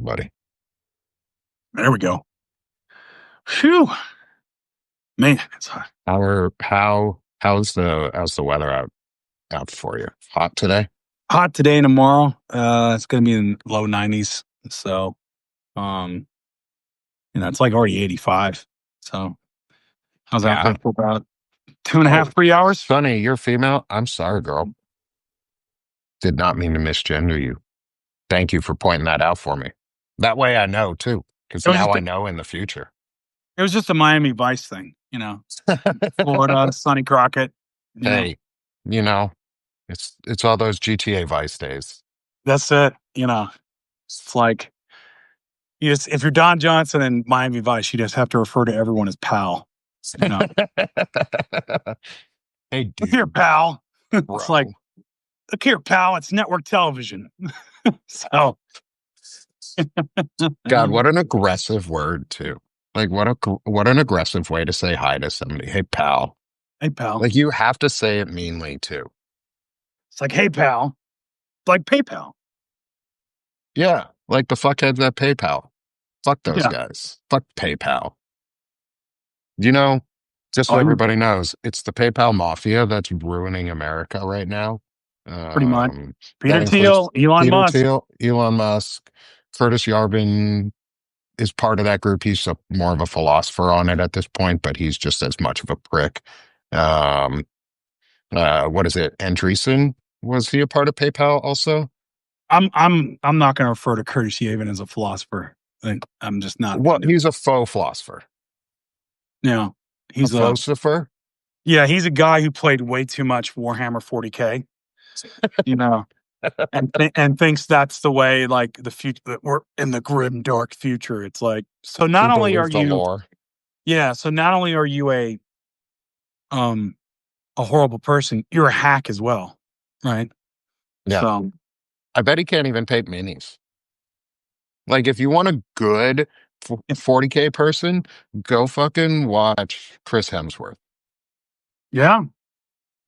buddy. There we go. Phew. Man, it's hot. How's the weather out for you? Hot today? Hot today and tomorrow. It's gonna be in low 90s. So um, it's like already 85. So I was out Yeah. there for about 2.5, 3 hours. Sonny, you're female. I'm sorry, girl. Did not mean to misgender you. Thank you for pointing that out for me. That way I know too, because now I know in the future. It was just a Miami Vice thing, Florida, Sonny Crockett. Hey, it's all those GTA Vice days. That's it. It's like if you're Don Johnson and Miami Vice, you just have to refer to everyone as pal. Hey, dude. Look here, pal. It's like, look here, pal. It's network television. So, God, what an aggressive word too. Like, what an aggressive way to say hi to somebody. Hey, pal. Hey, pal. Like, you have to say it meanly too. It's like, hey, pal. Like PayPal. Yeah, like the fuckheads at PayPal. Fuck those guys. Fuck PayPal. Just so everybody knows, it's the PayPal mafia that's ruining America right now. Pretty much. Peter Thiel, Elon Musk, Curtis Yarvin is part of that group. He's more of a philosopher on it at this point, but he's just as much of a prick. What is it? Andreessen, was he a part of PayPal also? I'm not going to refer to Curtis Yarvin as a philosopher. I'm just not. Well, he's a faux philosopher. Yeah, he's a philosopher. Yeah, he's a guy who played way too much Warhammer 40K. and thinks that's the way, like, the future, that we're in the grim dark future. It's like, so not only are you a horrible person, you're a hack as well, right? Yeah. So I bet he can't even paint minis. Like, if you want a good 40K person, go fucking watch Chris Hemsworth. Yeah.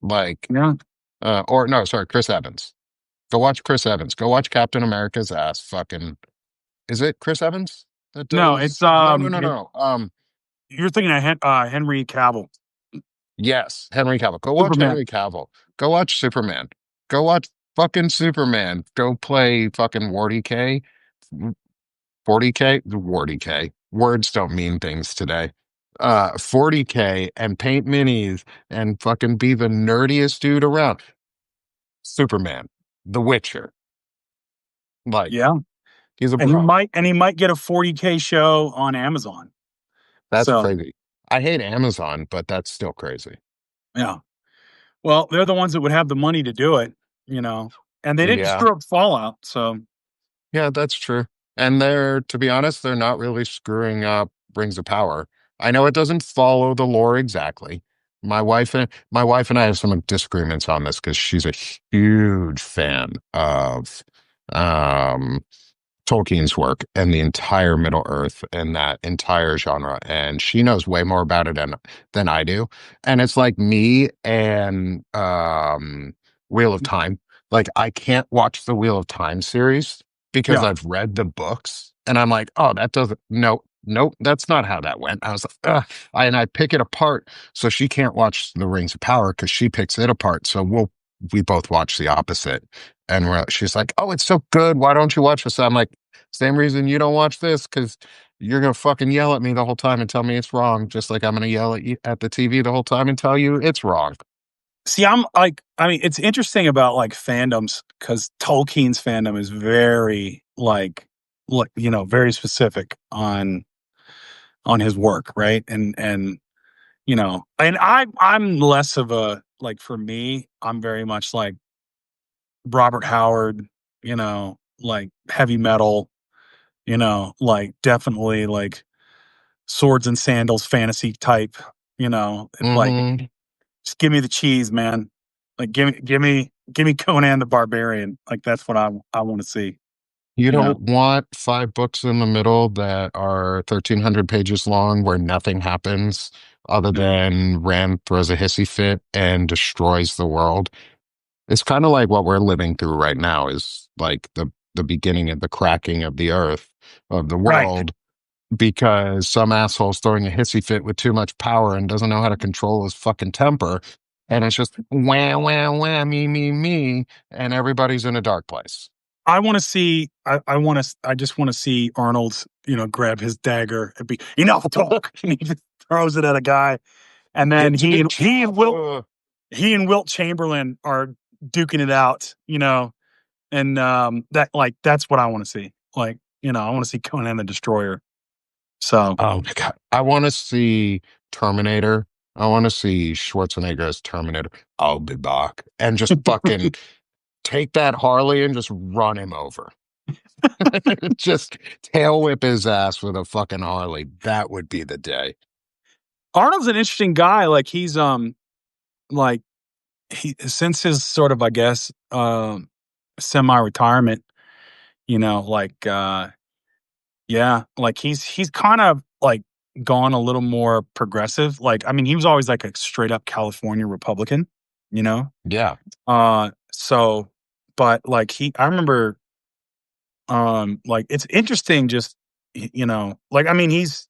Chris Evans. Go watch Chris Evans. Go watch Captain America's ass. Fucking, is it Chris Evans? No, it's no. You're thinking of Henry Cavill. Yes, Henry Cavill. Go watch Henry Cavill. Go watch Superman. Go watch fucking Superman. Go play fucking Wardy K. 40K? Wardy K. Words don't mean things today. 40K and paint minis and fucking be the nerdiest dude around. Superman, The Witcher. Like, yeah, he's a and bro. he might get a 40K show on Amazon. That's crazy. I hate Amazon, but that's still crazy. Yeah. Well, they're the ones that would have the money to do it, and they didn't screw up Fallout. So yeah, that's true. And to be honest, they're not really screwing up Rings of Power. I know it doesn't follow the lore exactly. My wife and I have some disagreements on this because she's a huge fan of Tolkien's work and the entire Middle Earth and that entire genre, and she knows way more about it than I do. And it's like me and Wheel of Time. Like, I can't watch the Wheel of Time series because I've read the books, and I'm like, oh, that doesn't, nope, that's not how that went. I was like, ugh. And I pick it apart, so she can't watch the Rings of Power because she picks it apart. So we both watch the opposite. And she's like, oh, it's so good. Why don't you watch this? I'm like, same reason you don't watch this, because you're going to fucking yell at me the whole time and tell me it's wrong, just like I'm going to yell at the TV the whole time and tell you it's wrong. See, it's interesting about, like, fandoms, because Tolkien's fandom is very, very specific on his work, right? And I'm less of a, like, for me, I'm very much like Robert Howard, like heavy metal, like definitely like swords and sandals fantasy type, like, just give me the cheese, man. Like, give me Conan the Barbarian. Like, that's what I want to see. You don't want 5 books in the middle that are 1,300 pages long where nothing happens other than Rand throws a hissy fit and destroys the world. It's kind of like what we're living through right now is like the beginning of the cracking of the earth. of the Right. world because some asshole's throwing a hissy fit with too much power and doesn't know how to control his fucking temper. And it's just wah, wah, wah, me, and everybody's in a dark place. I want to see. I just want to see Arnold, grab his dagger and be enough talk, and he just throws it at a guy, and then Get to the he and chopper. Wilt Chamberlain are duking it out, and that's what I want to see. I want to see Conan the Destroyer. So Oh my God. I want to see Terminator. I want to see Schwarzenegger as Terminator. I'll be back. And just fucking take that Harley and just run him over. Just tail whip his ass with a fucking Harley. That would be the day. Arnold's an interesting guy. Like like he since his sort of, I guess, semi-retirement, like yeah, like he's kind of like gone a little more progressive. Like, I mean, he was always like a straight up California Republican, you know? Yeah. So but like I remember like it's interesting just like, I mean, he's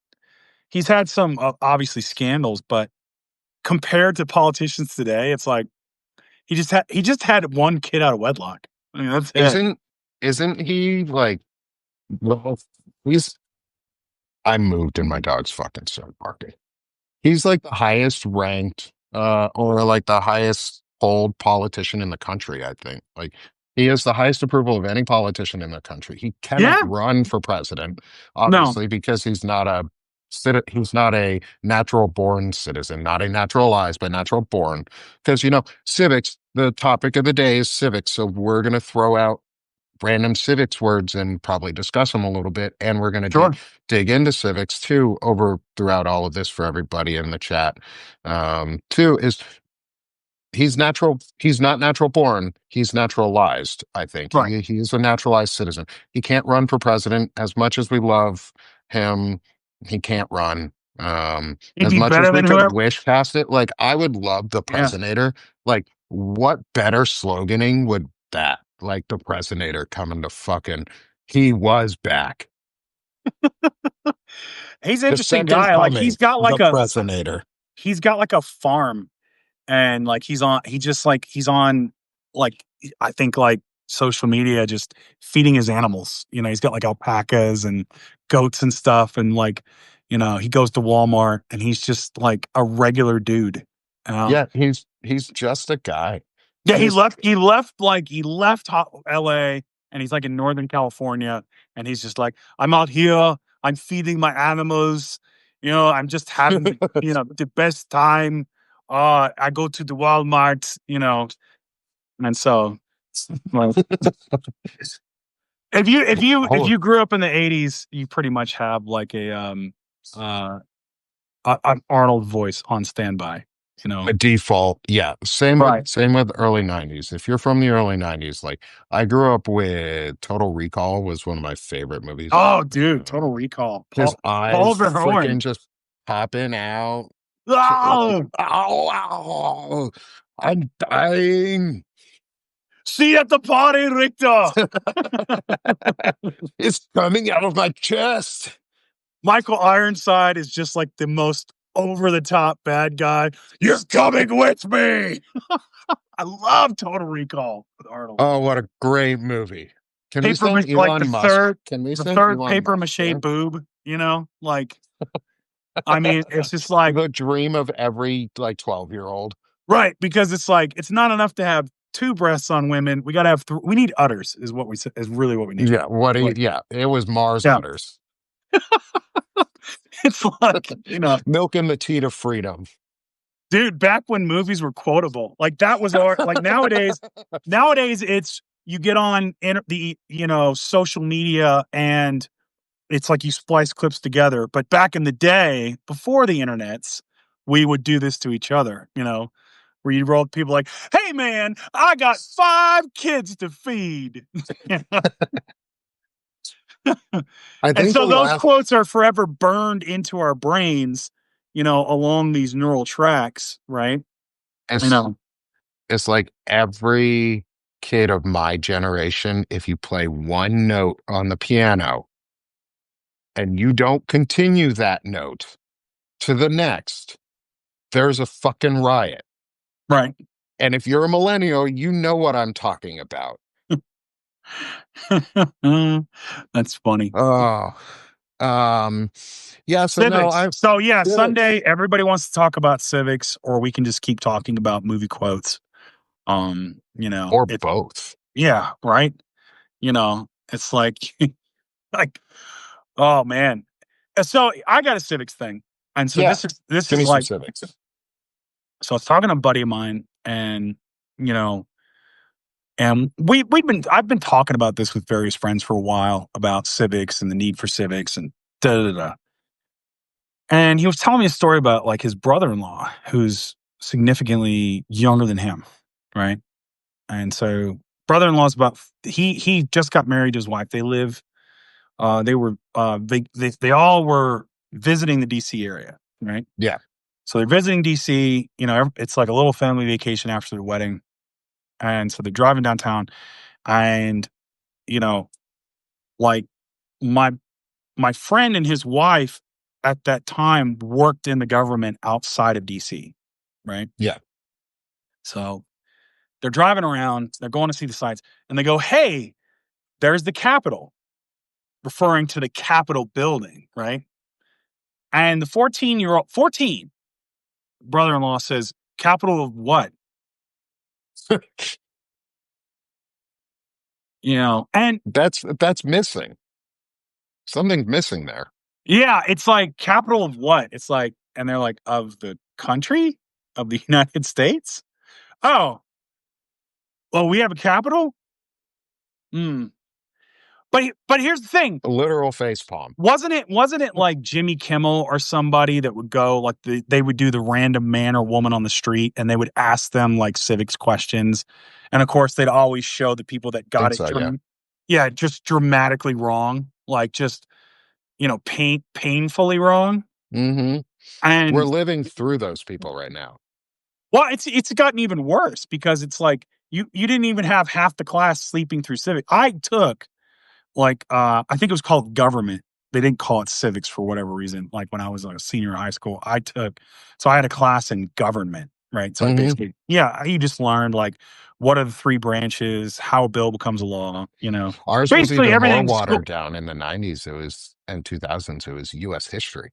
had some obviously scandals, but compared to politicians today, it's like he just had one kid out of wedlock. I mean, that's it. Isn't isn't he like well he's I moved and my dog's fucking started barking. He's like the highest ranked, or like the highest polled politician in the country, I think. Like he has the highest approval of any politician in the country. He cannot Yeah. run for president, No. obviously, because he's not a natural born citizen, not a naturalized, but natural born. Because civics, the topic of the day is civics. So we're gonna throw out random civics words and probably discuss them a little bit. And we're going to Sure. dig into civics too over throughout all of this for everybody in the chat. Two is he's not natural born, he's naturalized. I think Right. he is a naturalized citizen. He can't run for president as much as we love him. He can't run. He'd As be much as better we than could whoever. wish past it, like I would love the Yeah. presidentator. Like what better sloganing would that, like the presidentator coming to fucking he was back. He's an The interesting second guy. Like coming, the presidentator. he's got like a farm, and like he's on like I think like social media, just feeding his animals. He's got like alpacas and goats and stuff, and like he goes to Walmart and he's just like a regular dude. Yeah, he's just a guy. Yeah, he He's left. He left L.A. and he's like in Northern California, and he's just like, I'm out here. I'm feeding my animals. I'm just having the best time. I go to the Walmart. And so like, if oh, you grew up in the '80s, you pretty much have like uh an Arnold voice on standby. a default. Yeah, Right. same with early 90s. If you're from the early 90s, like I grew up with Total Recall was one of my favorite movies. Oh, dude, Total Recall. His Paul eyes freaking Verhoeven. just popping out. Like, Oh, ow, ow, I'm dying. see you at the party, Richter. It's coming out of my chest. Michael Ironside is just like the most over the top bad guy. You're coming with me. I love Total Recall with Arnold. Oh, what a great movie. Can we Paper send like Elon Musk? Can we the send third Elon paper Musk mache there? boob. Like I mean, it's just like The dream of every like 12-year-old. right, because it's like it's not enough to have two breasts on women. We got to have we need udders. Is what we is really what we need. Yeah, what do you, Like yeah, it was Mars yeah, udders. it's like Milk and the tea to freedom. dude, back when movies were quotable, like that was our like nowadays it's you get on the social media and it's like you splice clips together. But back in the day, before the internets, we would do this to each other, where you roll people like, "Hey man, I got 5 kids to feed." I And think the so those last quotes are forever burned into our brains, along these neural tracks, right? You it's know, it's like every kid of my generation, if you play one note on the piano, and you don't continue that note to the next, there's a fucking riot. Right. And if you're a millennial, you know what I'm talking about. That's funny. Oh, um, yeah. So no, Civics. I So yeah, civics Sunday everybody wants to talk about civics, or we can just keep talking about movie quotes. or It's both. yeah, right. It's like like oh man. So I got a civics thing, and so Yeah, this give is me some like civics. so I was talking to a buddy of mine, and you know, and we've been I've been talking about this with various friends for a while about civics and the need for civics and da da da. And he was telling me a story about like his brother-in-law who's significantly younger than him, right? And so brother-in-law's about he just got married to his wife. They were they all were visiting the DC area, right? Yeah, So they're visiting DC, it's like a little family vacation after their wedding. And so they're driving downtown and you know, like my my friend and his wife at that time worked in the government outside of DC, right? yeah. So they're driving around, they're going to see the sights, and they go, "Hey, there's the Capitol," referring to the Capitol building, right? And the 14 brother-in-law says, "Capitol of what?" And That's missing. Something's missing there. yeah, it's like, "Capital of what?" It's like, and they're like, "Of the country? Of the United States?" "Oh, well, we have a capital?" Hmm. But here's the thing. A literal face palm. Wasn't it like Jimmy Kimmel or somebody that would go like they would do the random man or woman on the street and they would ask them like civics questions. And of course they'd always show the people that got Think it so, yeah. yeah, just dramatically wrong, like just, painfully wrong. Hmm. We're And living through those people right now. well, it's gotten even worse because it's like you didn't even have half the class sleeping through civics. I took like, I think it was called government. They didn't call it civics for whatever reason. Like when I was a senior in high school, so I had a class in government, right? So I Hmm. basically, yeah, you just learned like what are the three branches, how a bill becomes a law. Ours was Basically even more everything watered school. down in the 90s. It was and 2000s. It was U.S. history.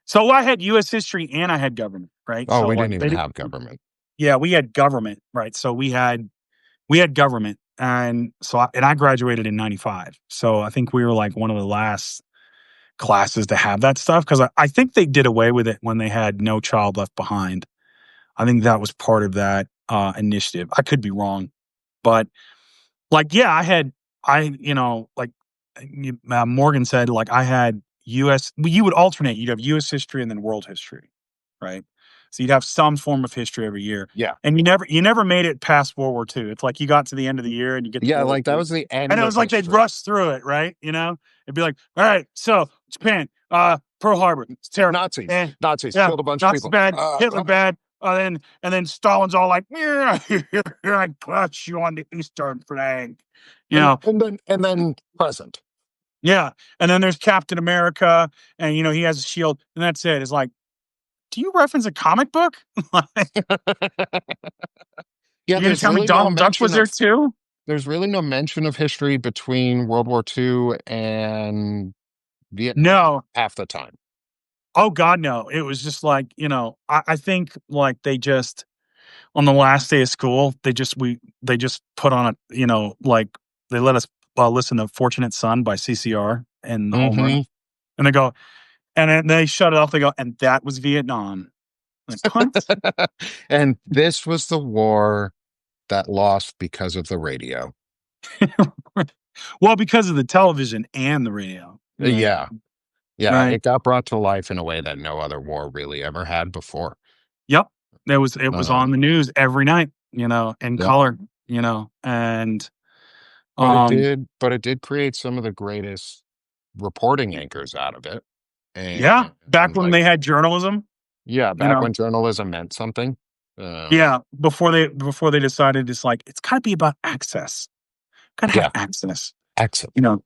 So I had U.S. history and I had government, right? Oh, So we like didn't they even did, have government. yeah, we had government, right? So we had government, and I graduated in '95. So I think we were like one of the last classes to have that stuff because I think they did away with it when they had No Child Left Behind. I think that was part of that initiative. I could be wrong, but like, yeah, like Morgan said, like I had U.S. Well, you would alternate. You'd have U.S. history and then world history, right? So you'd have some form of history every year, Yeah. and you never made it past World War II. It's like you got to the end of the year and you get to Yeah, World like War that II, was the and end it of was like they'd history. rush through it, right? It'd be like, all right, so Japan, Pearl Harbor, it's terrible, Nazis. and Nazis yeah, killed a bunch of Nazis people. bad, Hitler bad, and then Stalin's all like, yeah, I got you on the Eastern flank, you And know, and then present. yeah. And then there's Captain America, and he has a shield, and that's it. It's like, do you reference a comic book? Like, Yeah, you gonna tell me Donald Duck was there too? there's really no mention of history between World War II and Vietnam No. half the time. Oh God, no. It was just like, I think like they just on the last day of school, they just put on like they let us listen to Fortunate Son by CCR and the homeroom. Hmm. And they go, and then they shut it off. They go, and that was Vietnam. Like, what? And this was the war that lost because of the radio. Well, because of the television and the radio. Right. Yeah. Yeah. Right. It got brought to life in a way that no other war really ever had before. Yep. It was on Um, the news every night, in yeah. color, and um But it did create some of the greatest reporting anchors out of it. yeah, back And when like, they had journalism, yeah, you back know. when journalism meant something. Um, Yeah, before they decided it's like it's got to be about access. Got to have yeah, access. excellent. You know,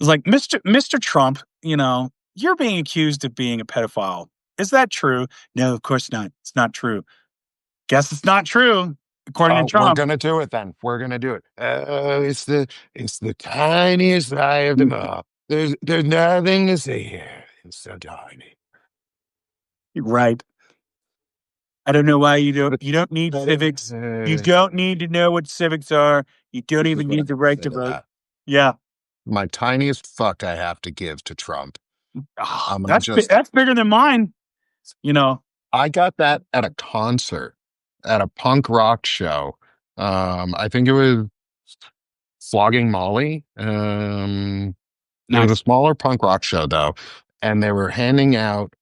it's like Mr. Trump. you're being accused of being a pedophile. Is that true? No, of course not. It's not true. Guess it's not true, according to Oh, we're Trump. gonna do it then. We're gonna do it. It's the tiniest eye of them all. There's nothing to say here. It's so tiny. Right. I don't know why But you don't need but civics. You don't need to know what civics are. You don't this is even what I need have the to right say to to vote. that. Yeah. My tiniest fuck I have to give to Trump. Ah, I'm gonna just that's bigger than mine, you know. I got that at a concert, at a punk rock show. I think it was Flogging Molly. It was a Nice. smaller punk rock show though, and they were handing out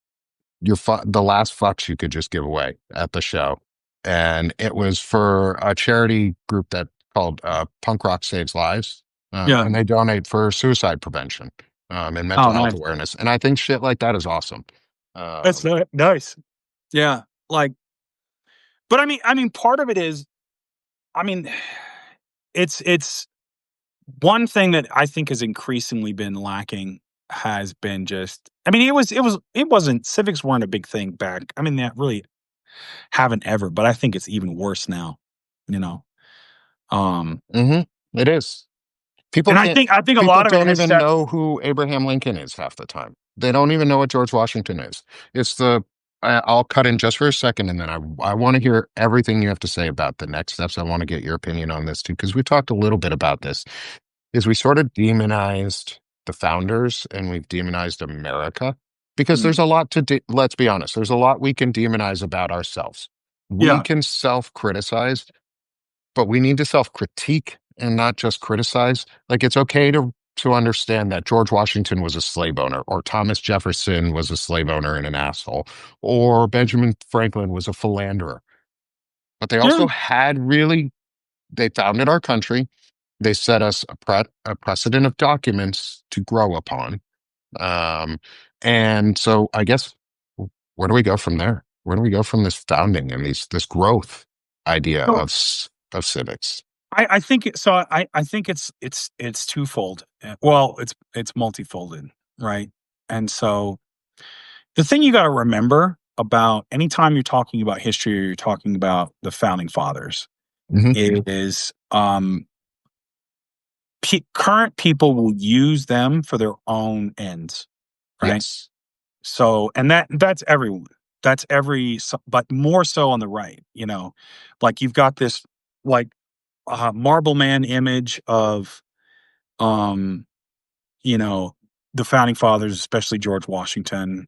the last fucks you could just give away at the show, and it was for a charity group that called Punk Rock Saves Lives, Yeah. and they donate for suicide prevention and mental Oh, health nice. awareness, and I think shit like that is awesome. That's Um, nice. Yeah. Like, but I mean, part of it is, I mean, it's one thing that I think has increasingly been lacking has been just, I mean, it wasn't civics weren't a big thing back. I mean, that really haven't ever, but I think it's even worse now, you know. Um, mhm, it is. People and can't. I think a People lot of it don't has even set. know who Abraham Lincoln is half the time. They don't even know what George Washington is. It's the. I'll cut in just for a second, and then I want to hear everything you have to say about the next steps. I want to get your opinion on this too, because we talked a little bit about this. Is we sort of demonized the founders and we've demonized America because Mm, there's a lot to. Let's be honest. There's a lot we can demonize about ourselves. We yeah, can self-criticize, but we need to self-critique and not just criticize. Like it's okay to understand that George Washington was a slave owner, or Thomas Jefferson was a slave owner and an asshole, or Benjamin Franklin was a philanderer. But they yeah. also had really they founded our country. They set us a precedent of documents to grow upon. Um, and so I guess where do we go from there? Where do we go from this founding and this growth idea So of civics? I think so. I think it's twofold. Well, it's multifolded, right? And so the thing you got to remember about anytime you're talking about history or you're talking about the founding fathers Hmm. is current people will use them for their own ends, right? Yes. So, and that's everyone. That's but more so on the right, like you've got this like marble man image of, um, you know, the founding fathers, especially George Washington.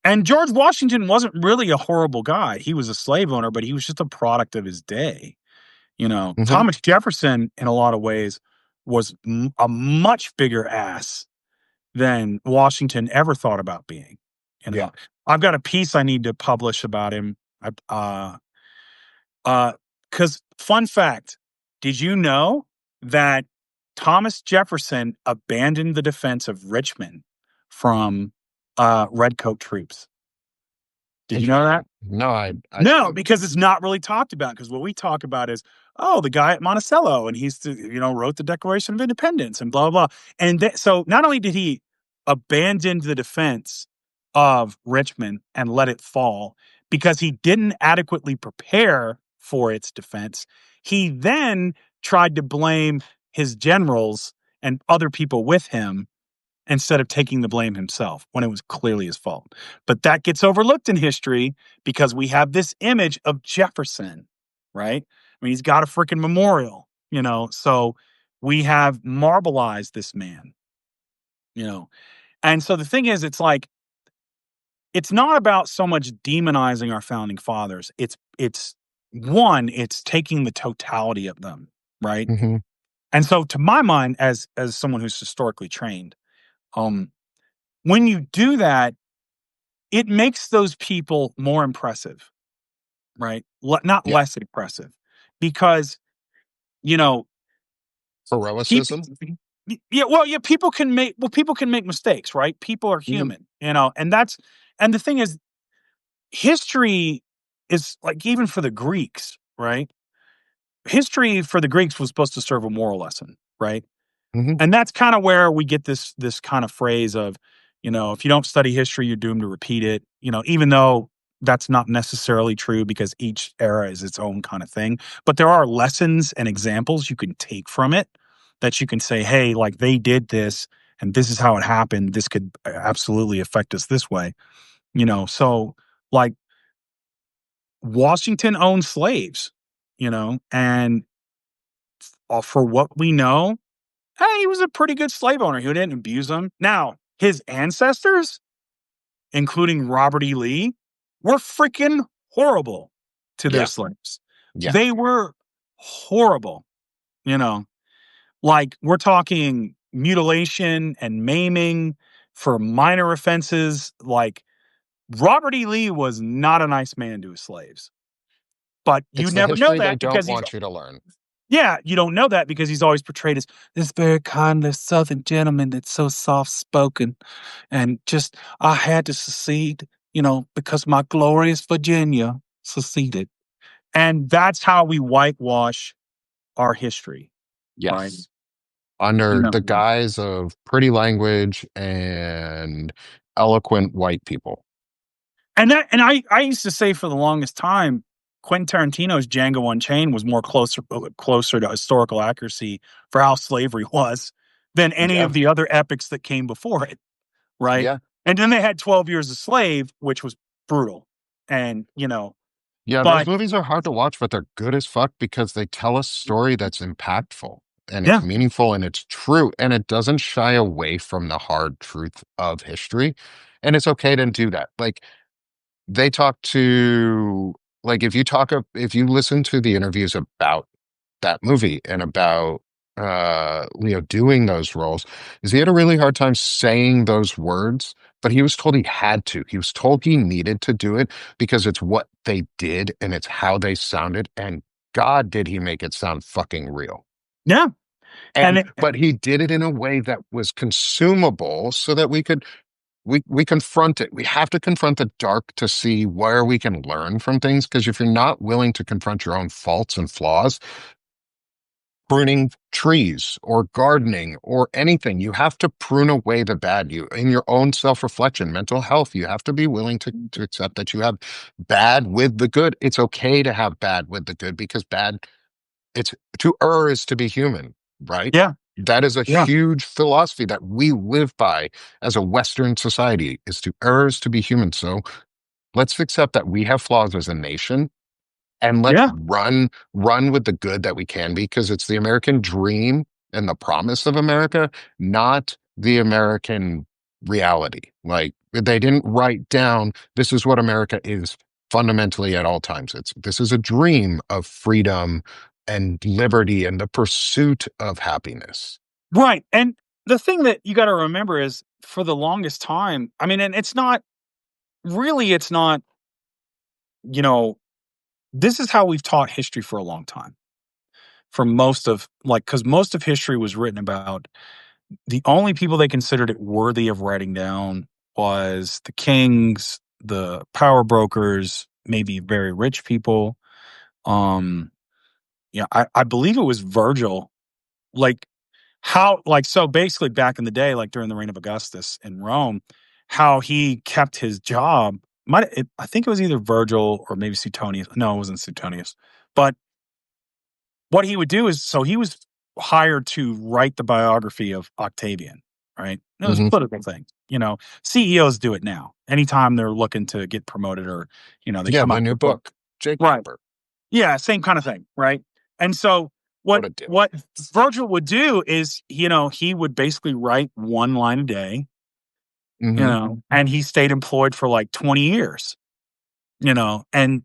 And George Washington wasn't really a horrible guy. He was a slave owner, but he was just a product of his day. Hmm. Thomas Jefferson, in a lot of ways, was a much bigger ass than Washington ever thought about being. You Yeah. know, I've got a piece I need to publish about him. Uh, because fun fact, did you know that Thomas Jefferson abandoned the defense of Richmond from redcoat troops? Did you know that? Interesting. No, I No, didn't. because it's not really talked about. Because what we talk about is, oh, the guy at Monticello, and wrote the Declaration of Independence and blah blah. And so not only did he abandon the defense of Richmond and let it fall because he didn't adequately prepare for its defense, he then tried to blame his generals and other people with him instead of taking the blame himself when it was clearly his fault. But that gets overlooked in history because we have this image of Jefferson, right? I mean, he's got a freaking memorial, so we have marbleized this man, you know. And so the thing is, it's like, it's not about so much demonizing our founding fathers. It's taking the totality of them, right? Hmm. And so to my mind, as someone who's historically trained, um, when you do that, it makes those people more impressive, right? Not Yeah. less impressive because, you know, people Heroicism. yeah, well, yeah, people can make mistakes, right? People are Hmm. human, and the thing is, history is like, even for the Greeks, right? History for the Greeks was supposed to serve a moral lesson, right? Hmm. And that's kind of where we get this kind of phrase of, If you don't study history, you're doomed to repeat it. Even though that's not necessarily true because each era is its own kind of thing. But there are lessons and examples you can take from it that you can say, hey, like they did this and this is how it happened. This could absolutely affect us this way. So like Washington owned slaves, and for what we know, hey, he was a pretty good slave owner who didn't abuse them. Now, his ancestors, including Robert E. Lee, were freaking horrible to their Yeah. slaves. Yeah. They were horrible, you know, like we're talking mutilation and maiming for minor offenses. Like Robert E. Lee was not a nice man to his slaves, but you It's the never know history they that don't because want you to learn. yeah, you don't know that because he's always portrayed as this very kindly Southern gentleman that's so soft spoken. And just, I had to secede, because my glorious Virginia seceded. And that's how we whitewash our history, right? Yes. You Under know, the guise of pretty language and eloquent white people. and I used to say for the longest time, Quentin Tarantino's Django Unchained was more closer to historical accuracy for how slavery was than any Yeah. of the other epics that came before it. Right? Yeah. And then they had 12 Years a Slave, which was brutal. And, Yeah, those but movies are hard to watch, but they're good as fuck because they tell a story that's impactful and it's yeah, meaningful and it's true and it doesn't shy away from the hard truth of history. And it's okay to do that. Like they talk to, like if you listen to the interviews about that movie and about Leo doing those roles, is he had a really hard time saying those words, but he was told he had to. He was told he needed to do it because it's what they did and it's how they sounded. And God, did he make it sound fucking real. yeah. And And but he did it in a way that was consumable so that we confront it. We have to confront the dark to see where we can learn from things. Because if you're not willing to confront your own faults and flaws, pruning trees or gardening or anything. You have to prune away the bad. You in your own self-reflection, mental health, you have to be willing to accept that you have bad with the good. It's okay to have bad with the good because bad, it's to err is to be human, right? yeah, That is a yeah, huge philosophy that we live by as a Western society is to err is to be human. So let's accept that we have flaws as a nation and let's yeah, run with the good that we can be because it's the American dream and the promise of America, not the American reality. Like they didn't write down this is what America is fundamentally at all times. It's this is a dream of freedom and liberty and the pursuit of happiness. right. And the thing that you got to remember is for the longest time, I mean, and it's not, you know, this is how we've taught history for a long time. For most of, like, because most of history was written about the only people they considered it worthy of writing down was the kings, the power brokers, maybe very rich people. Um, yeah, I believe it was Virgil. Like so basically back in the day, like during the reign of Augustus in Rome, how he kept his job. I think it was either Virgil or maybe Suetonius. No, it wasn't Suetonius. But what he would do is so he was hired to write the biography of Octavian, right? It was a Hmm. political thing. CEOs do it now. Anytime they're looking to get promoted or, they Yeah, come the out new with a book. book, Jake Right. Tapper. Yeah, same kind of thing, right? And so what What a dick. what Virgil would do is, he would basically write one line a day, Hmm. and he stayed employed for like 20 years, and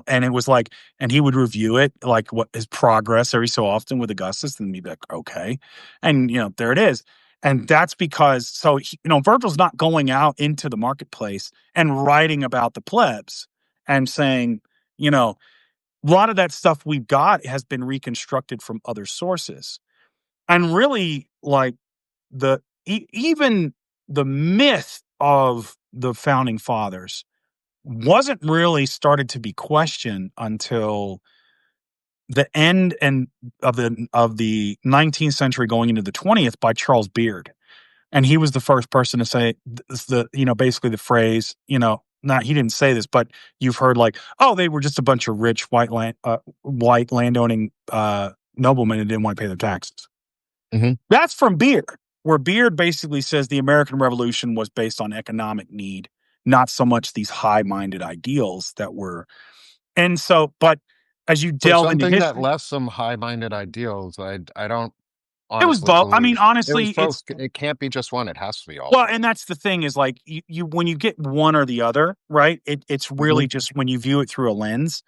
and it was like, and he would review it, like what his progress every so often with Augustus, and be like, okay. And, there it is. And that's because, so, Virgil's not going out into the marketplace and writing about the plebs and saying, a lot of that stuff we've got has been reconstructed from other sources. And really, like, even the myth of the founding fathers wasn't really started to be questioned until the end and of the 19th century going into the 20th by Charles Beard. and he was the first person to say basically the phrase, not he didn't say this, but you've heard like, oh, they were just a bunch of rich white landowning noblemen who didn't want to pay their taxes. Hmm. That's from Beard, where Beard basically says the American Revolution was based on economic need, not so much these high-minded ideals that were. And so, but as you For delve into something that history, left some high-minded ideals, I don't it was honestly both. I mean, believe it honestly, was both. It can't be just one. It has to be all well, of and that's the thing is like you when you get one or the other, right? It's them. really just when you view it through a lens,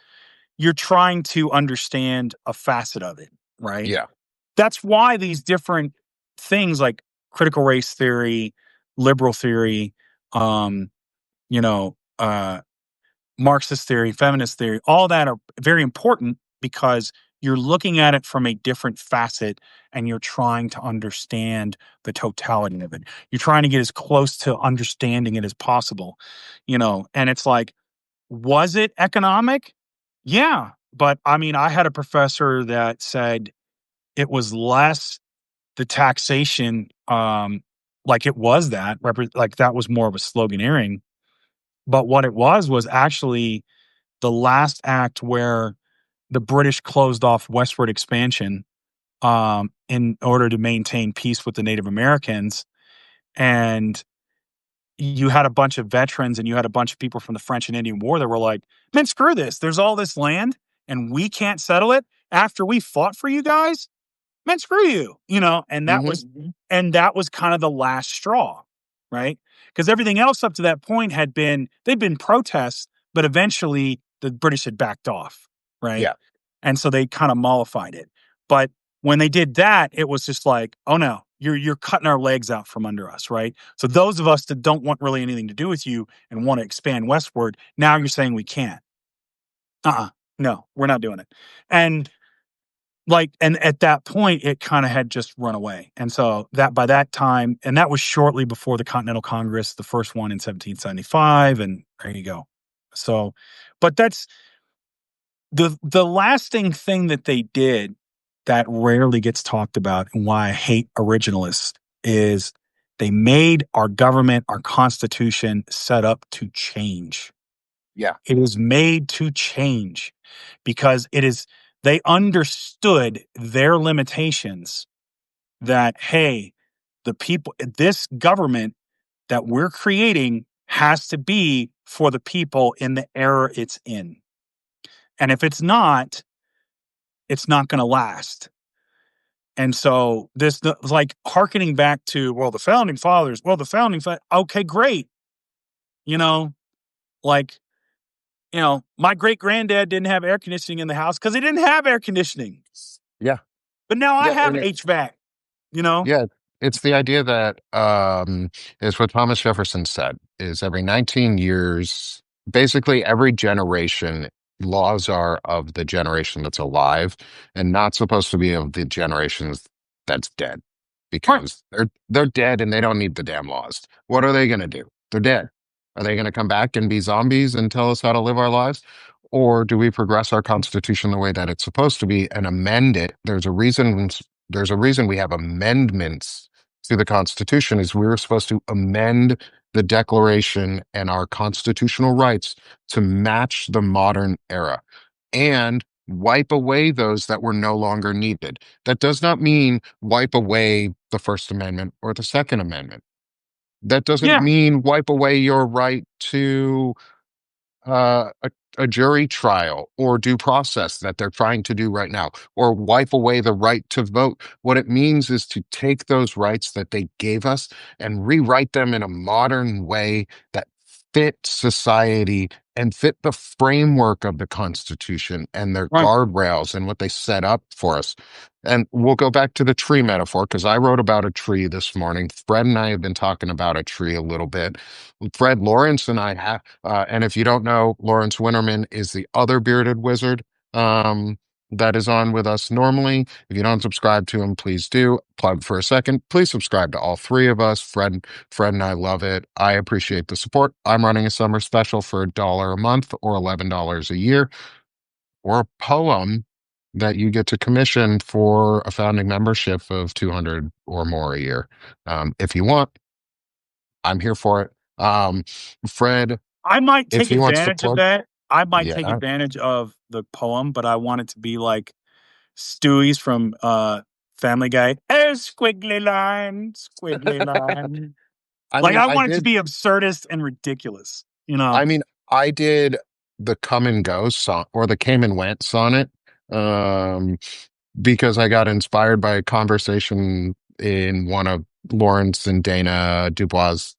you're trying to understand a facet of it, right? Yeah. That's why these different things like critical race theory, liberal theory, um, you know, Marxist theory, feminist theory, all that are very important because you're looking at it from a different facet and you're trying to understand the totality of it. You're trying to get as close to understanding it as possible, and it's like, was it economic? Yeah. But I mean, I had a professor that said it was less the taxation, like it was like that was more of a sloganeering. But what it was actually the last act where the British closed off westward expansion in order to maintain peace with the Native Americans. And you had a bunch of veterans and you had a bunch of people from the French and Indian War that were like, man, screw this. There's all this land and we can't settle it after we fought for you guys. Man, screw you, and that Hmm. was kind of the last straw, right? Because everything else up to that point they'd been protests, but eventually the British had backed off, right? Yeah. And so they kind of mollified it. But when they did that, it was just like, oh no, you're cutting our legs out from under us, right? So those of us that don't want really anything to do with you and want to expand westward, now you're saying we can't. No, we're not doing it. And and at that point, it kinda had just run away, and so that by that time and that was shortly before the Continental Congress, the first one in 1775, and there you go. So, but that's the lasting thing that they did that rarely gets talked about and why I hate originalists is they made our government, our constitution set up to change. Yeah. It is made to change because they understood their limitations that, hey, this government that we're creating has to be for the people in the era it's in. And if it's not going to last. And so like hearkening back to, well, the founding fathers, okay, great. You know, like, my great granddad didn't have air conditioning in the house because he didn't have air conditioning. Yeah. But now I Yeah. have And HVAC, you know? yeah, it's the idea that is what Thomas Jefferson said is every 19 years, basically every generation, laws are of the generation that's alive and not supposed to be of the generations that's dead Right. because they're dead and they don't need the damn laws. What are they gonna do? They're dead. Are they gonna come back and be zombies and tell us how to live our lives? Or do we progress our constitution the way that it's supposed to be and amend it? There's a reason we have amendments to the Constitution is we were supposed to amend the Declaration and our constitutional rights to match the modern era and wipe away those that were no longer needed. That does not mean wipe away the First Amendment or the Second Amendment. That doesn't Yeah. mean wipe away your right to a jury trial or due process that they're trying to do right now, or wipe away the right to vote. What it means is to take those rights that they gave us and rewrite them in a modern way that fit society and fit the framework of the Constitution and their Right. guardrails and what they set up for us. And we'll go back to the tree metaphor because I wrote about a tree this morning. Fred and I have been talking about a tree a little bit. Fred Lawrence and I have and if you don't know, Lawrence Winterman is the other bearded wizard that is on with us normally. If you don't subscribe to him, please do. Plug for a second. Please subscribe to all three of us. Fred and I love it. I appreciate the support. I'm running a summer special for $1 a month or $11 a year or a poem. that you get to commission for a founding membership of 200 or more a year. If you want, I'm here for it. Fred, I might if take he wants to advantage of plug, that. I might take yeah, advantage of the poem, but I want it to be like Stewie's from Family Guy. Oh, squiggly line. I Like mean, I I want it to did. be absurdist and ridiculous, you know. I mean, I did the come and go song or the came and went sonnet. Um, because I got inspired by a conversation in one of Lawrence and Dana Dubois'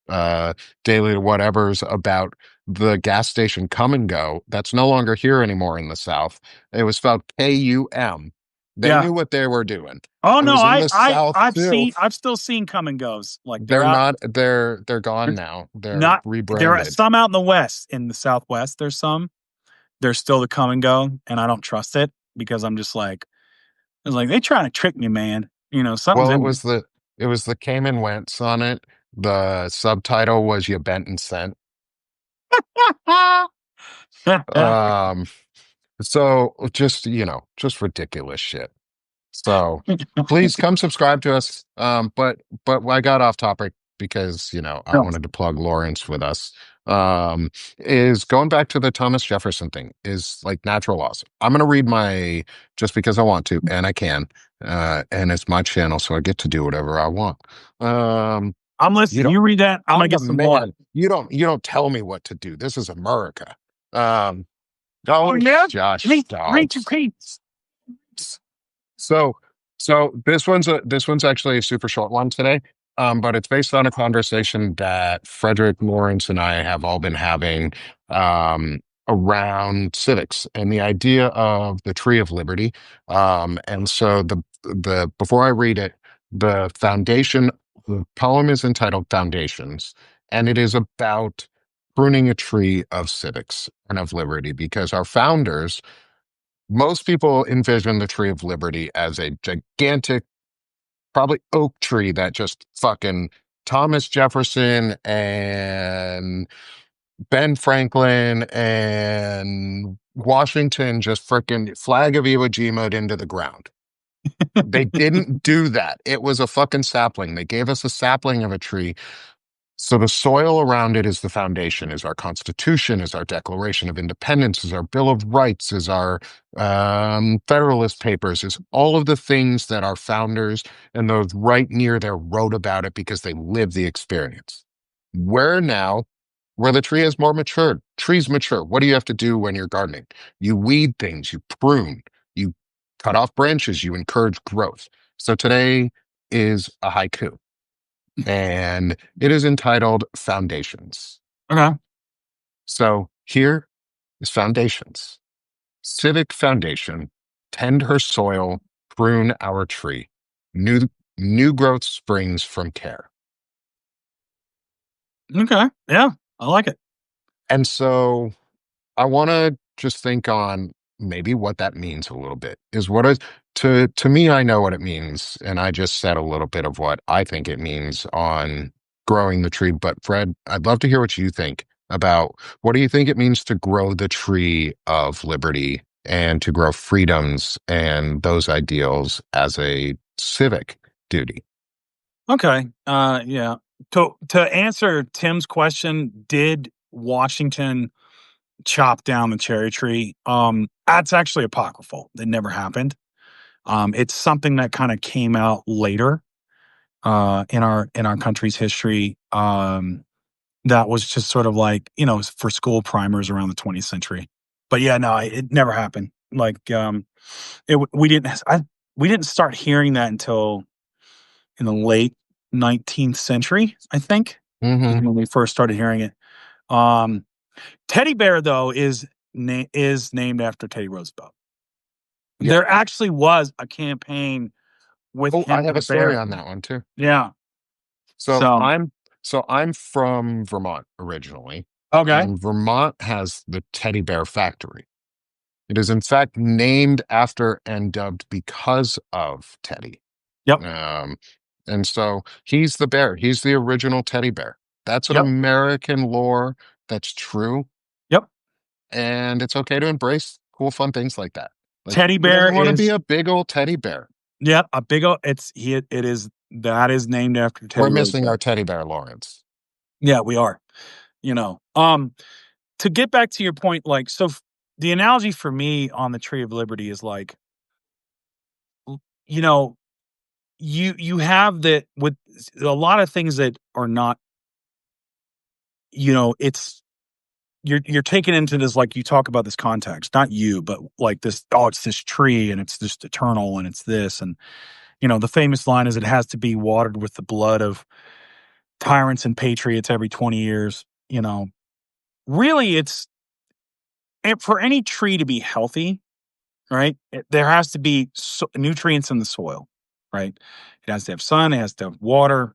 daily whatevers about the gas station Come and Go that's no longer here anymore in the South. It was spelled K-U-M. They Yeah. knew what they were doing. Oh It no, was in the South too. I've still seen come and goes. Like they're They're out. not, they're gone now. They're Not there are rebranded. some out in the west, in the southwest. There's some. There's still the come and go, and I don't trust it because I'm just like, it's like they trying to trick me, man. You know, something's Well, in it was the came and went sonnet. The subtitle was You Bent and Sent. there. Um, So just, just ridiculous shit. So please come subscribe to us. But I got off topic because, I No, wanted to plug Lawrence with us. Is going back to the Thomas Jefferson thing is like natural laws. I'm gonna read my just because I want to and I can. And it's my channel, so I get to do whatever I want. Um, I'm you listening. don't You read that. I'm gonna I'm the get some more. man. You don't tell me what to do. This is America. Um, Oh oh, yeah, Josh, read stop. your piece. So, so this one's actually a super short one today, but it's based on a conversation that Frederick Lawrence and I have all been having around civics and the idea of the Tree of Liberty. And so the before I read it, the poem is entitled Foundations, and it is about pruning a tree of civics and of liberty because our founders most people envision the Tree of Liberty as a gigantic, probably oak tree that just fucking Thomas Jefferson and Ben Franklin and Washington just freaking flag of Iwo Jima into the ground. They didn't do that. It was a fucking sapling. They gave us a sapling of a tree so the soil around it is the foundation, is our Constitution, is our Declaration of Independence, is our Bill of Rights, is our Federalist Papers, is all of the things that our founders and those right near there wrote about it because they lived the experience. Where now, where the tree is more matured, trees mature. What do you have to do when you're gardening? You weed things, you prune, you cut off branches, you encourage growth. So today is a haiku and it is entitled Foundations. Okay. So here is Foundations. Civic foundation, tend her soil, prune our tree. New new growth springs from care. Okay. Yeah, I like it. And so I want to just think on maybe what that means a little bit. Is what is to me, I know what it means, and I just said a little bit of what I think it means on growing the tree. But Fred, I'd love to hear what you think about what do you think it means to grow the tree of liberty and to grow freedoms and those ideals as a civic duty. Okay. Yeah. To answer Tim's question, did Washington chop down the cherry tree? That's actually apocryphal. It never happened. It's something that kind of came out later in our country's history. That was just sort of like, for school primers around the 20th century. But yeah, no, it never happened. Like we didn't start hearing that until in the late 19th century, I think, is Hmm. when we first started hearing it. Um, Teddy Bear, though, is named after Teddy Roosevelt. Yeah. There actually was a campaign with Oh, I him have and a a story bear. on that one too. Yeah. So So I'm from Vermont originally, okay. and Vermont has the teddy bear factory. It is in fact named after and dubbed because of Teddy. Yep. Um, and so he's the bear. He's the original teddy bear. That's an Yep. American lore that's true, Yep. and it's okay to embrace cool, fun things like that. Like, Teddy who bear doesn't want to be is a big old teddy bear? yeah, a big old it is that is named after We're Teddy missing our Roosevelt. teddy bear, Lawrence. Yeah, we are. You know, to get back to your point, like, the analogy for me on the Tree of Liberty is like, you know, you have that with a lot of things that are not, it's you're taken into this, like, you talk about this context, not you, but like this, oh, it's this tree and it's just eternal and it's this, and the famous line is it has to be watered with the blood of tyrants and patriots every 20 years. Really, for any tree to be healthy, right? There has to be nutrients in the soil, right? It has to have sun, it has to have water,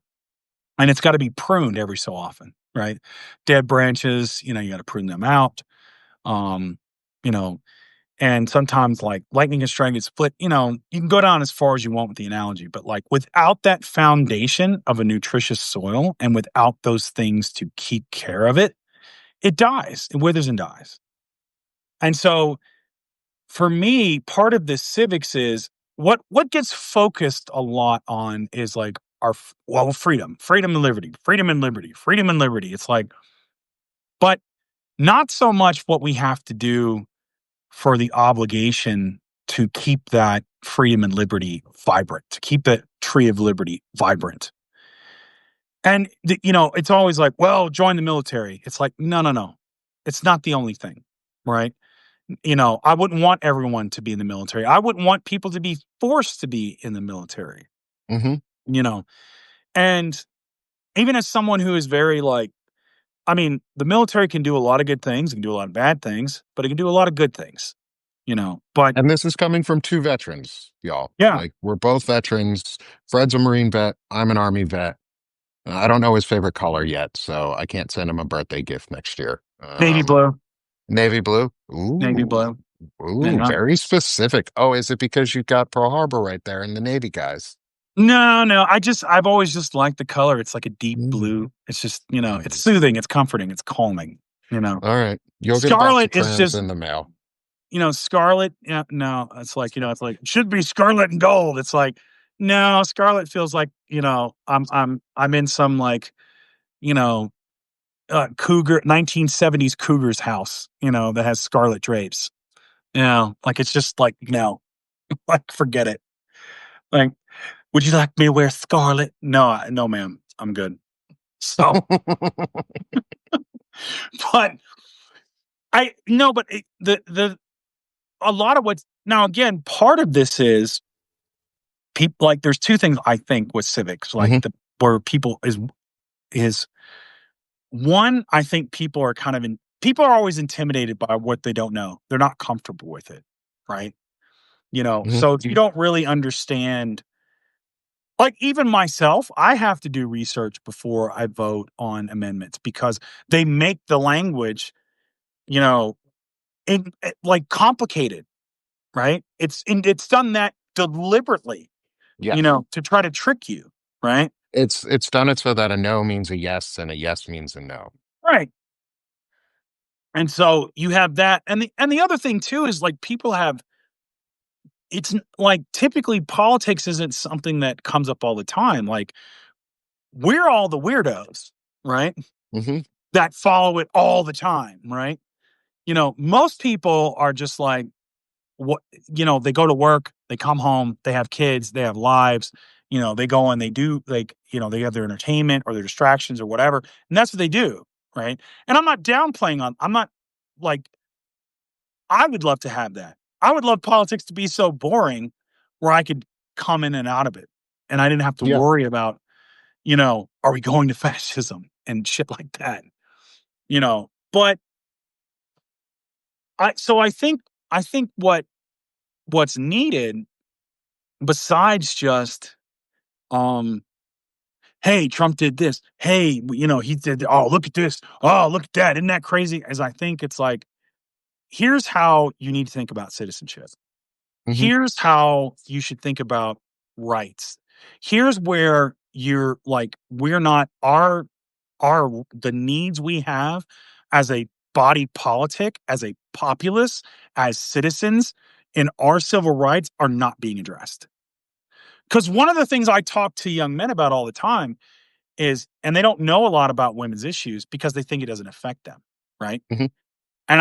and it's got to be pruned every so often, right? Dead branches, you got to prune them out. Um, you know, and sometimes like lightning can strike and split. You can go down as far as you want with the analogy, but like without that foundation of a nutritious soil and without those things to keep care of it, it dies, it withers and dies. And so for me, part of this civics is what gets focused a lot on is like freedom and liberty, freedom and liberty, freedom and liberty. It's like, but not so much what we have to do for the obligation to keep that freedom and liberty vibrant, to keep that tree of liberty vibrant. And it's always like, well, join the military. It's like, no, no, no. It's not the only thing, right? I wouldn't want everyone to be in the military. I wouldn't want people to be forced to be in the military, Hmm. you know. And even as someone who is very like, I mean, the military can do a lot of good things, it can do a lot of bad things, but it can do a lot of good things, But And this is coming from two veterans, y'all. yeah, Like, we're both veterans. Fred's a Marine vet. I'm an Army vet. I don't know his favorite color yet, so I can't send him a birthday gift next year. navy blue, Navy blue. navy Ooh, blue. ooh, Yeah. very specific. Oh, is it because you got Pearl Harbor right there and the Navy guys? No, no. I've always just liked the color. It's like a deep Mm, blue. It's just, it's mm. soothing, it's comforting, it's calming, you know. All right, you'll get a box of Scarlet is crayons just, in the mail. scarlet. Yeah, no, it's like, it's like, should be scarlet and gold. It's like, no, scarlet feels like, I'm in some like, you know, cougar 1970s cougar's house, that has scarlet drapes. Like it's just like, no, like forget it. Like, would you like me to wear scarlet? No, no, ma'am. I'm good. So, but I no, but the a lot of what's now again part of this is people like there's two things I think with civics like Hmm. the where people is one. I think people are always intimidated by what they don't know. They're not comfortable with it, right? Hmm. So if you don't really understand, like even myself, I have to do research before I vote on amendments because they make the language, you know, like complicated, right? It's done that deliberately, Yes, to try to trick you, right? it's done it so that a no means a yes and a yes means a no. Right. And so you have that, and the other thing too is like people have. Like typically politics isn't something that comes up all the time. Like we're all the weirdos, right? Hmm. That follow it all the time, right? Most people are just like, what they go to work, they come home, they have kids, they have lives, they go and they do like, they have their entertainment or their distractions or whatever, and that's what they do, right? And I'm not like I would love to have that. I would love politics to be so boring where I could come in and out of it and I didn't have to Yeah. worry about, are we going to fascism and shit like that, But I think what's needed besides just um hey, Trump did this, hey, he did, oh, look at this, oh, look at that, isn't that crazy, as I think it's like, here's how you need to think about citizenship, Hmm. here's how you should think about rights, here's where you're like, we're not our the needs we have as a body politic, as a populace, as citizens, in our civil rights are not being addressed. Because one of the things I talk to young men about all the time is, and they don't know a lot about women's issues because they think it doesn't affect them, right? Mhm. And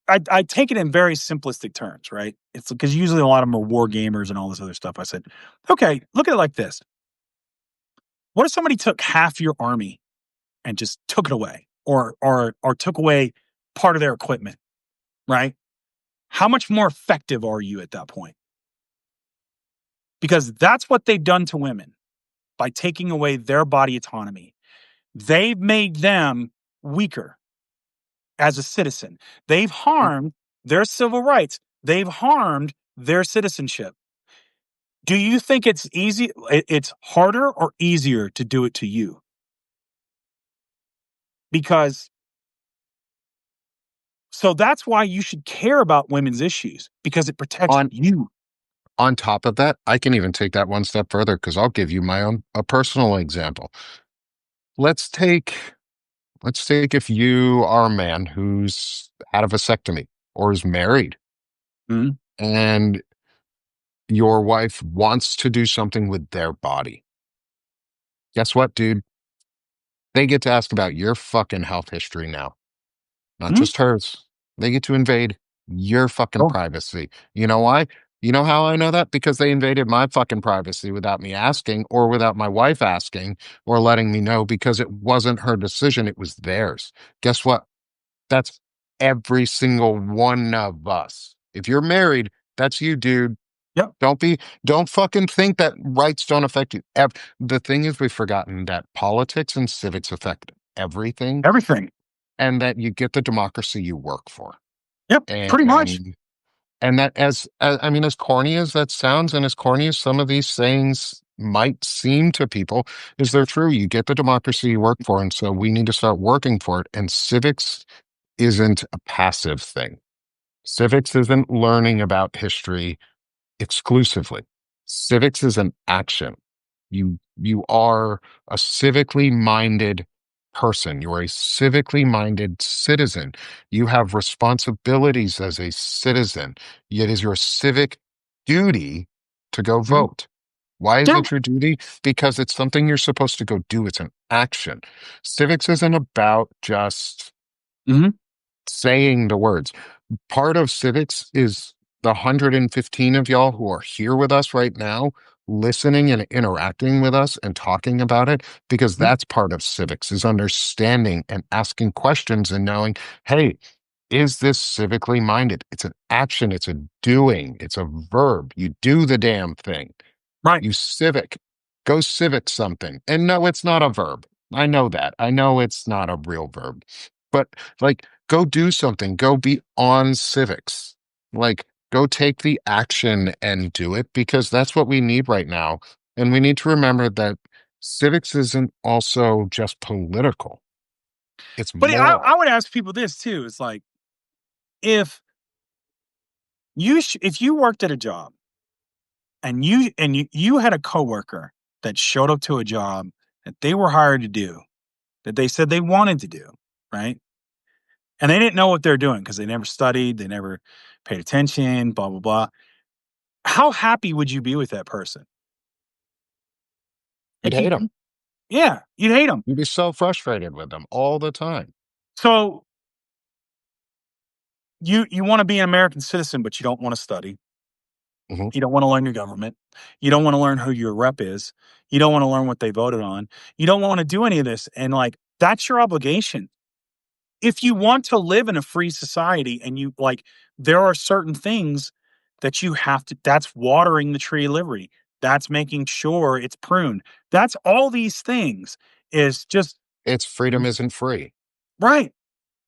I take it in very simplistic terms, right? It's because usually a lot of them are war gamers and all this other stuff. I said, okay, look at it like this. What if somebody took half your army and just took it away, or took away part of their equipment, right? How much more effective are you at that point? Because that's what they've done to women by taking away their body autonomy. They've made them weaker as a citizen. They've Mhm. harmed their civil rights. They've harmed their citizenship. Do you think it's it's harder or easier to do it to you? Because so that's why you should care about women's issues because it protects On you. on top of that, I can even take that one step further because I'll give you my own a personal example. Let's take let's take if you are a man who's had a vasectomy or is married Mhm. and your wife wants to do something with their body. Guess what, dude? They get to ask about your fucking health history now, not Mhm. just hers. They get to invade your fucking Oh, privacy. You know why? You know how I know that? Because they invaded my fucking privacy without me asking or without my wife asking or letting me know because it wasn't her decision, it was theirs. Guess what? That's every single one of us. If you're married, that's you, dude. yep. Don't be, don't fucking think that rights don't affect you. The thing is, we've forgotten that politics and civics affect everything Everything. and that you get the democracy you work for. Yep. Pretty much. And, and that I mean, as corny as that sounds and as corny as some of these sayings might seem to people, is they're true. You get the democracy you work for. And so we need to start working for it. And civics isn't a passive thing. Civics isn't learning about history exclusively. Civics is an action. You are a civically minded person. You're a civically minded citizen. You have responsibilities as a citizen. It is your civic duty to go Mhm. vote. Why is Yeah. it your duty? Because it's something you're supposed to go do. It's an action. Civics isn't about just Mhm. saying the words. Part of civics is the 115 of y'all who are here with us right now, listening and interacting with us and talking about it, because Mhm. that's part of civics is understanding and asking questions and knowing, hey, is this civically minded? It's an action, it's a doing, it's a verb. You do the damn thing. Right. You civic. Go civic something. And no, it's not a verb. I know that. I know it's not a real verb. But like, go do something. Go be on civics. Like, go take the action and do it because that's what we need right now. And we need to remember that civics isn't also just political, it's But I moral. would ask people this too. It's like if if you worked at a job and you had a coworker that showed up to a job that they were hired to do, that they said they wanted to do, right? And they didn't know what they're doing because they never studied, they never paid attention, blah blah blah. How happy would you be with that person? You'd Like hate them. yeah, you'd hate them. You'd be so frustrated with them all the time. So you want to be an American citizen, but you don't want to study. Mhm. You don't want to learn your government. You don't want to learn who your rep is. You don't want to learn what they voted on. You don't want to do any of this. And like, that's your obligation. If you want to live in a free society and you like, there are certain things that you have to, that's watering the tree of liberty. That's making sure it's pruned. That's all these things is just It's freedom isn't free. right.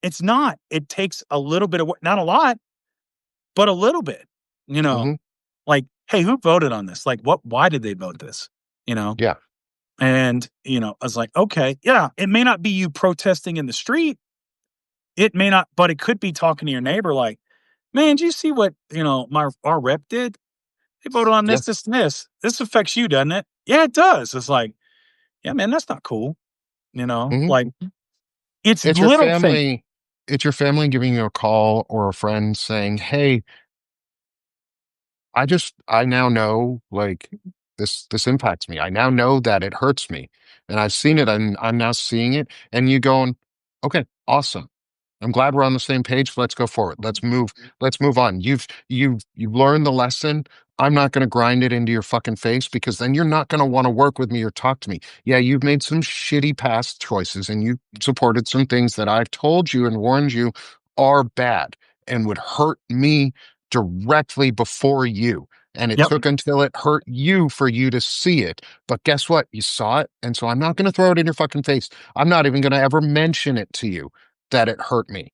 It's not. It takes a little bit of, not a lot, but a little bit, you know, Hmm. like, hey, who voted on this? Like, why did they vote this? You know? Yeah. And, I was like, okay, yeah, it may not be you protesting in the street. It may not, but it could be talking to your neighbor like, man, do you see what, our rep did? They voted on this, Yeah. this, and this. This affects you, doesn't it? Yeah, it does. It's like, yeah, man, that's not cool. Mhm. Like it's It's your little things. family it's your family giving you a call or a friend saying, "Hey, I now know, like, this impacts me. I now know that it hurts me. And I've seen it and I'm now seeing it. And you going, okay, awesome. I'm glad we're on the same page. Let's go forward. Let's move on. You've learned the lesson. I'm not going to grind it into your fucking face because then you're not going to want to work with me or talk to me. Yeah, you've made some shitty past choices and you supported some things that I've told you and warned you are bad and would hurt me directly before you. And it Yep. took until it hurt you for you to see it. But guess what? You saw it. And so I'm not going to throw it in your fucking face. I'm not even going to ever mention it to you that it hurt me.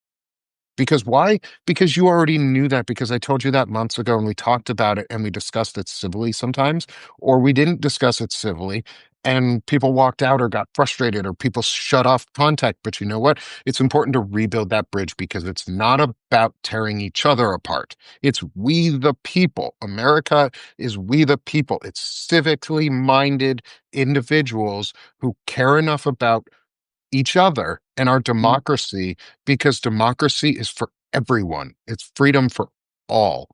Because why? Because you already knew that because I told you that months ago and we talked about it and we discussed it civilly sometimes, or we didn't discuss it civilly and people walked out or got frustrated or people shut off contact. But you know what? It's important to rebuild that bridge because it's not about tearing each other apart. It's we the people. America is we the people. It's civically minded individuals who care enough about each other and our democracy because democracy is for everyone. It's freedom for all.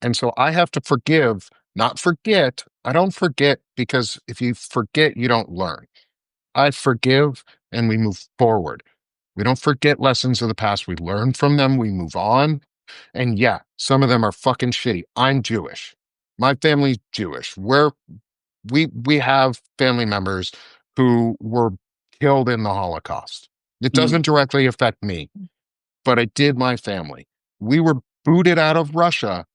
And so I have to forgive, not forget. I don't forget because if you forget, you don't learn. I forgive and we move forward. We don't forget lessons of the past. We learn from them. We move on. And yeah, some of them are fucking shitty. I'm Jewish. My family's Jewish. We have family members who were killed in the Holocaust. It Mm. doesn't directly affect me, but it did my family. We were booted out of Russia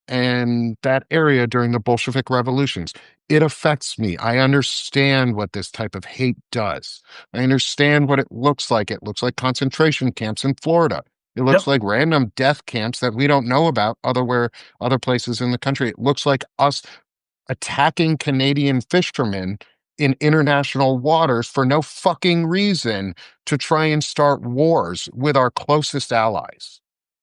and that area during the Bolshevik revolutions. It affects me. I understand what this type of hate does. I understand what it looks like. It looks like concentration camps in Florida. It looks Yep. like random death camps that we don't know about other places in the country. It looks like us attacking Canadian fishermen in international waters for no fucking reason to try and start wars with our closest allies.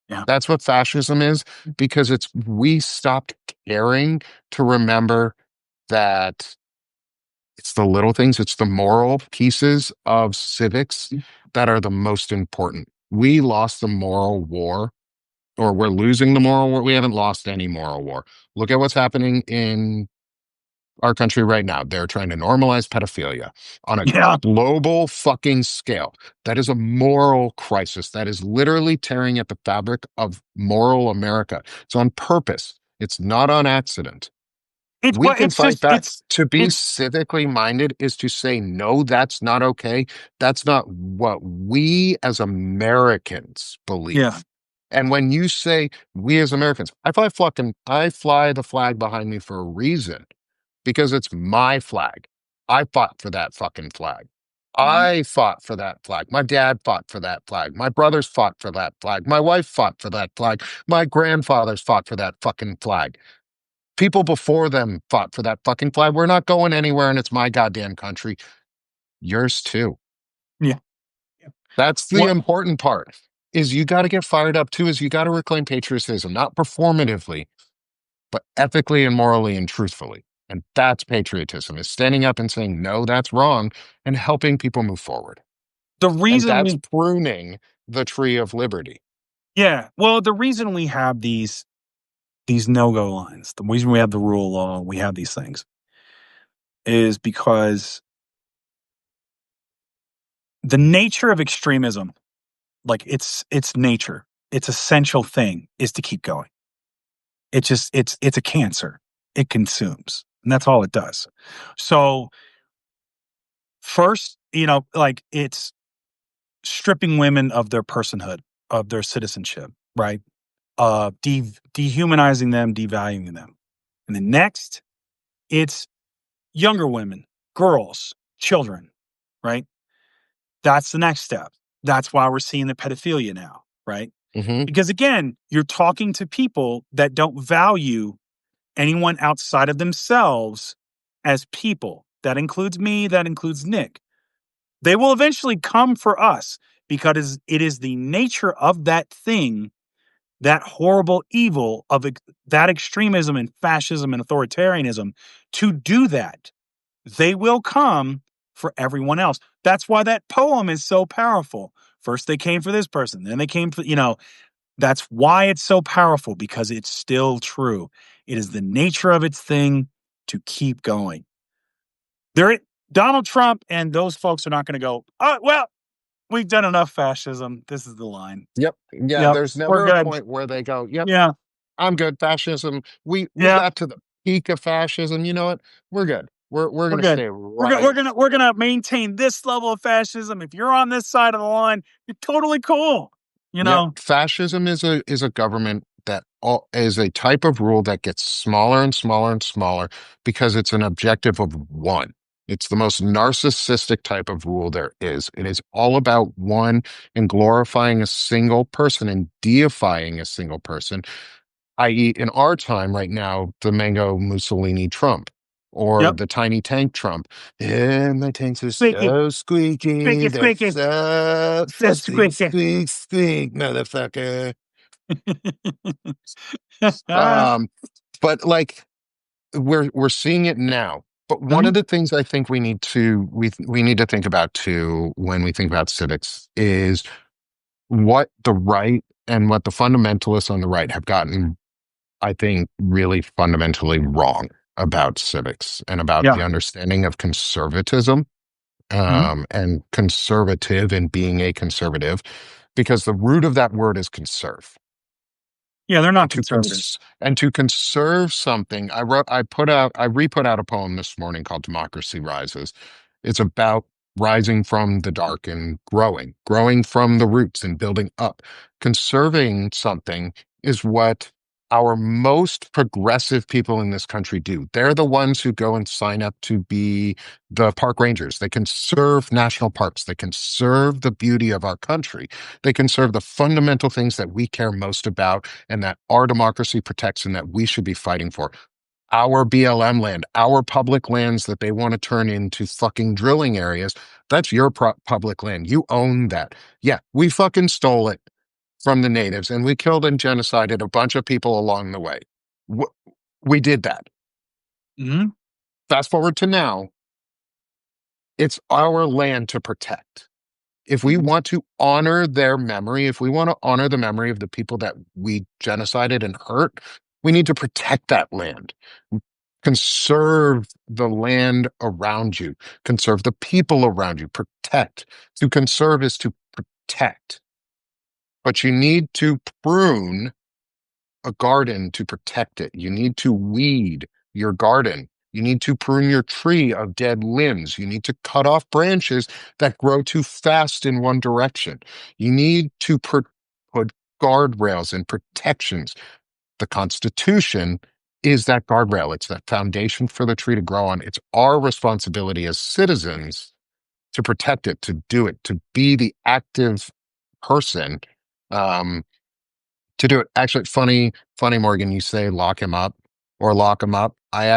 Yeah. That's what fascism is because it's we stopped caring to remember that it's the little things, it's the moral pieces of civics that are the most important. We lost the moral war, or we're losing the moral war. We haven't lost any moral war. Look at what's happening in our country right now. They're trying to normalize pedophilia on a Yeah. global fucking scale. That is a moral crisis. That is literally tearing at the fabric of moral America. It's on purpose. It's not on accident. It's We what can it's fight just back. To be it's civically minded is to say, no, that's not okay. That's not what we as Americans yeah. believe. And when you say we as Americans, I fly the flag behind me for a reason because it's my flag. I fought for that fucking flag. I fought for that flag. My dad fought for that flag. My brothers fought for that flag. My wife fought for that flag. My grandfathers fought for that fucking flag. People before them fought for that fucking flag. We're not going anywhere and it's my goddamn country. Yours too. Yeah. Yeah. That's the What important part is you got to get fired up too, is you got to reclaim patriotism, not performatively, but ethically and morally and truthfully. And that's patriotism, is standing up and saying, no, that's wrong, and helping people move forward. the And reason that's we pruning the tree of liberty. yeah, well, the reason we have these no-go lines, the reason we have the rule of law, we have these things is because the nature of extremism, like it's nature, its essential thing is to keep going. It's a cancer. It consumes. And that's all it does. So first, like it's stripping women of their personhood, of their citizenship, right? Dehumanizing them, devaluing them. And then next, it's younger women, girls, children, right? That's the next step. That's why we're seeing the pedophilia now, right? Hmm. Because again, you're talking to people that don't value anyone outside of themselves as people. That includes me, that includes Nick. They will eventually come for us because it is the nature of that thing, that horrible evil of that extremism and fascism and authoritarianism to do that. They will come for everyone else. That's why that poem is so powerful. First, they came for this person, then they came for, that's why it's so powerful because it's still true. It is the nature of its thing to keep going. There, Donald Trump and those folks are not going to go, oh, well, we've done enough fascism. This is the line. Yep. Yeah, Yep, there's we're never a good. point where they go, "Yep, Yeah, I'm good. Fascism. We yeah, got to the peak of fascism. You know what? We're good. We're we're gonna good. stay We're gonna we're right." gonna we're gonna maintain this level of fascism. If you're on this side of the line, you're totally cool. You Yep. know. Fascism is a government that is a type of rule that gets smaller and smaller and smaller because it's an objective of one. It's the most narcissistic type of rule there is. It is all about one and glorifying a single person and deifying a single person, i.e., in our time right now, the Mango Mussolini Trump or Yep. the tiny tank Trump. Yeah, my tanks are Squeaky, so squeaky. squeaky, They're squeaky, so squeak, squeaky. squeak, squeak, motherfucker. Um, but like we're seeing it now. But one of Mhm. the things I think we need to think about too when we think about civics is what the right and what the fundamentalists on the right have gotten, I think, really fundamentally wrong about civics and about the Yeah. understanding of conservatism, Mhm. and conservative and being a conservative, because the root of that word is conserve. Yeah, they're not And conservatives. to conserve something, I re-put out a poem this morning called Democracy Rises. It's about rising from the dark and growing from the roots and building up. Conserving something is what our most progressive people in this country do. They're the ones who go and sign up to be the park rangers. They conserve national parks. They conserve the beauty of our country. They conserve the fundamental things that we care most about and that our democracy protects and that we should be fighting for. Our BLM land, our public lands that they want to turn into fucking drilling areas, that's your public land. You own that. Yeah, we fucking stole it from the natives and we killed and genocided a bunch of people along the way. W- We did that. Mhm. Fast forward to now, it's our land to protect. If we Mhm. want to honor their memory, if we want to honor the memory of the people that we genocided and hurt, we need to protect that land. Conserve the land around you, conserve the people around you, protect. To conserve is to protect, but you need to prune a garden to protect it. You need to weed your garden. You need to prune your tree of dead limbs. You need to cut off branches that grow too fast in one direction. You need to put guardrails and protections. The Constitution is that guardrail. It's that foundation for the tree to grow on. It's our responsibility as citizens to protect it, to do it, to be the active person, um, to do it. Actually, funny, Morgan, you say lock him up or lock him up. I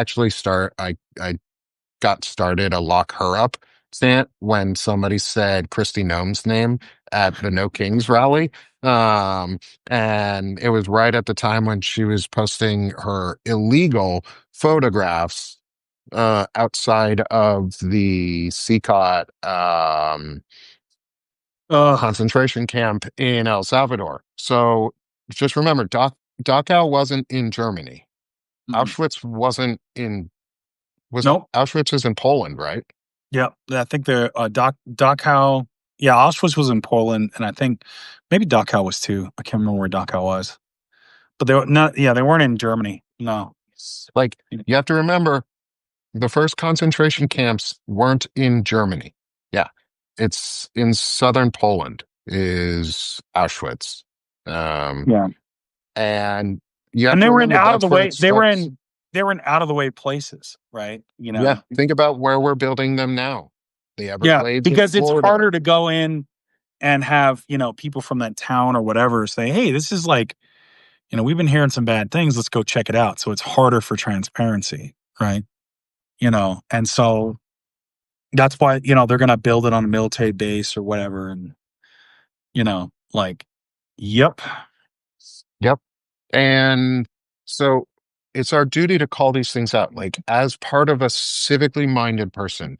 got started a lock her up chant when somebody said Christy Gnome's name at the No Kings rally. Um, and it was right at the time when she was posting her illegal photographs outside of the CCOT Ugh. concentration camp in El Salvador. So just remember, Dachau wasn't in Germany. Mm. Auschwitz wasn't in, was Nope. Auschwitz is in Poland, right? Yep. I think the Dachau. Yeah, Auschwitz was in Poland, and I think maybe Dachau was too. I can't remember where Dachau was, but they were not. Yeah, they weren't in Germany. No. Like, you have to remember, the first concentration camps weren't in Germany. Yeah, it's in southern Poland is Auschwitz. Um, Yeah. and you have And to they were in remember out of the that's where way. it starts. They were in out of the way places, right? You Yeah, know. think about where we're building them now. The Yeah, Everglades of because it's Florida. harder to go in and have, people from that town or whatever say, "Hey, this is like, we've been hearing some bad things. Let's go check it out." So it's harder for transparency, right? And so that's why, they're going to build it on a military base or whatever. And, like, yep. Yep. And so it's our duty to call these things out. Like as part of a civically minded person,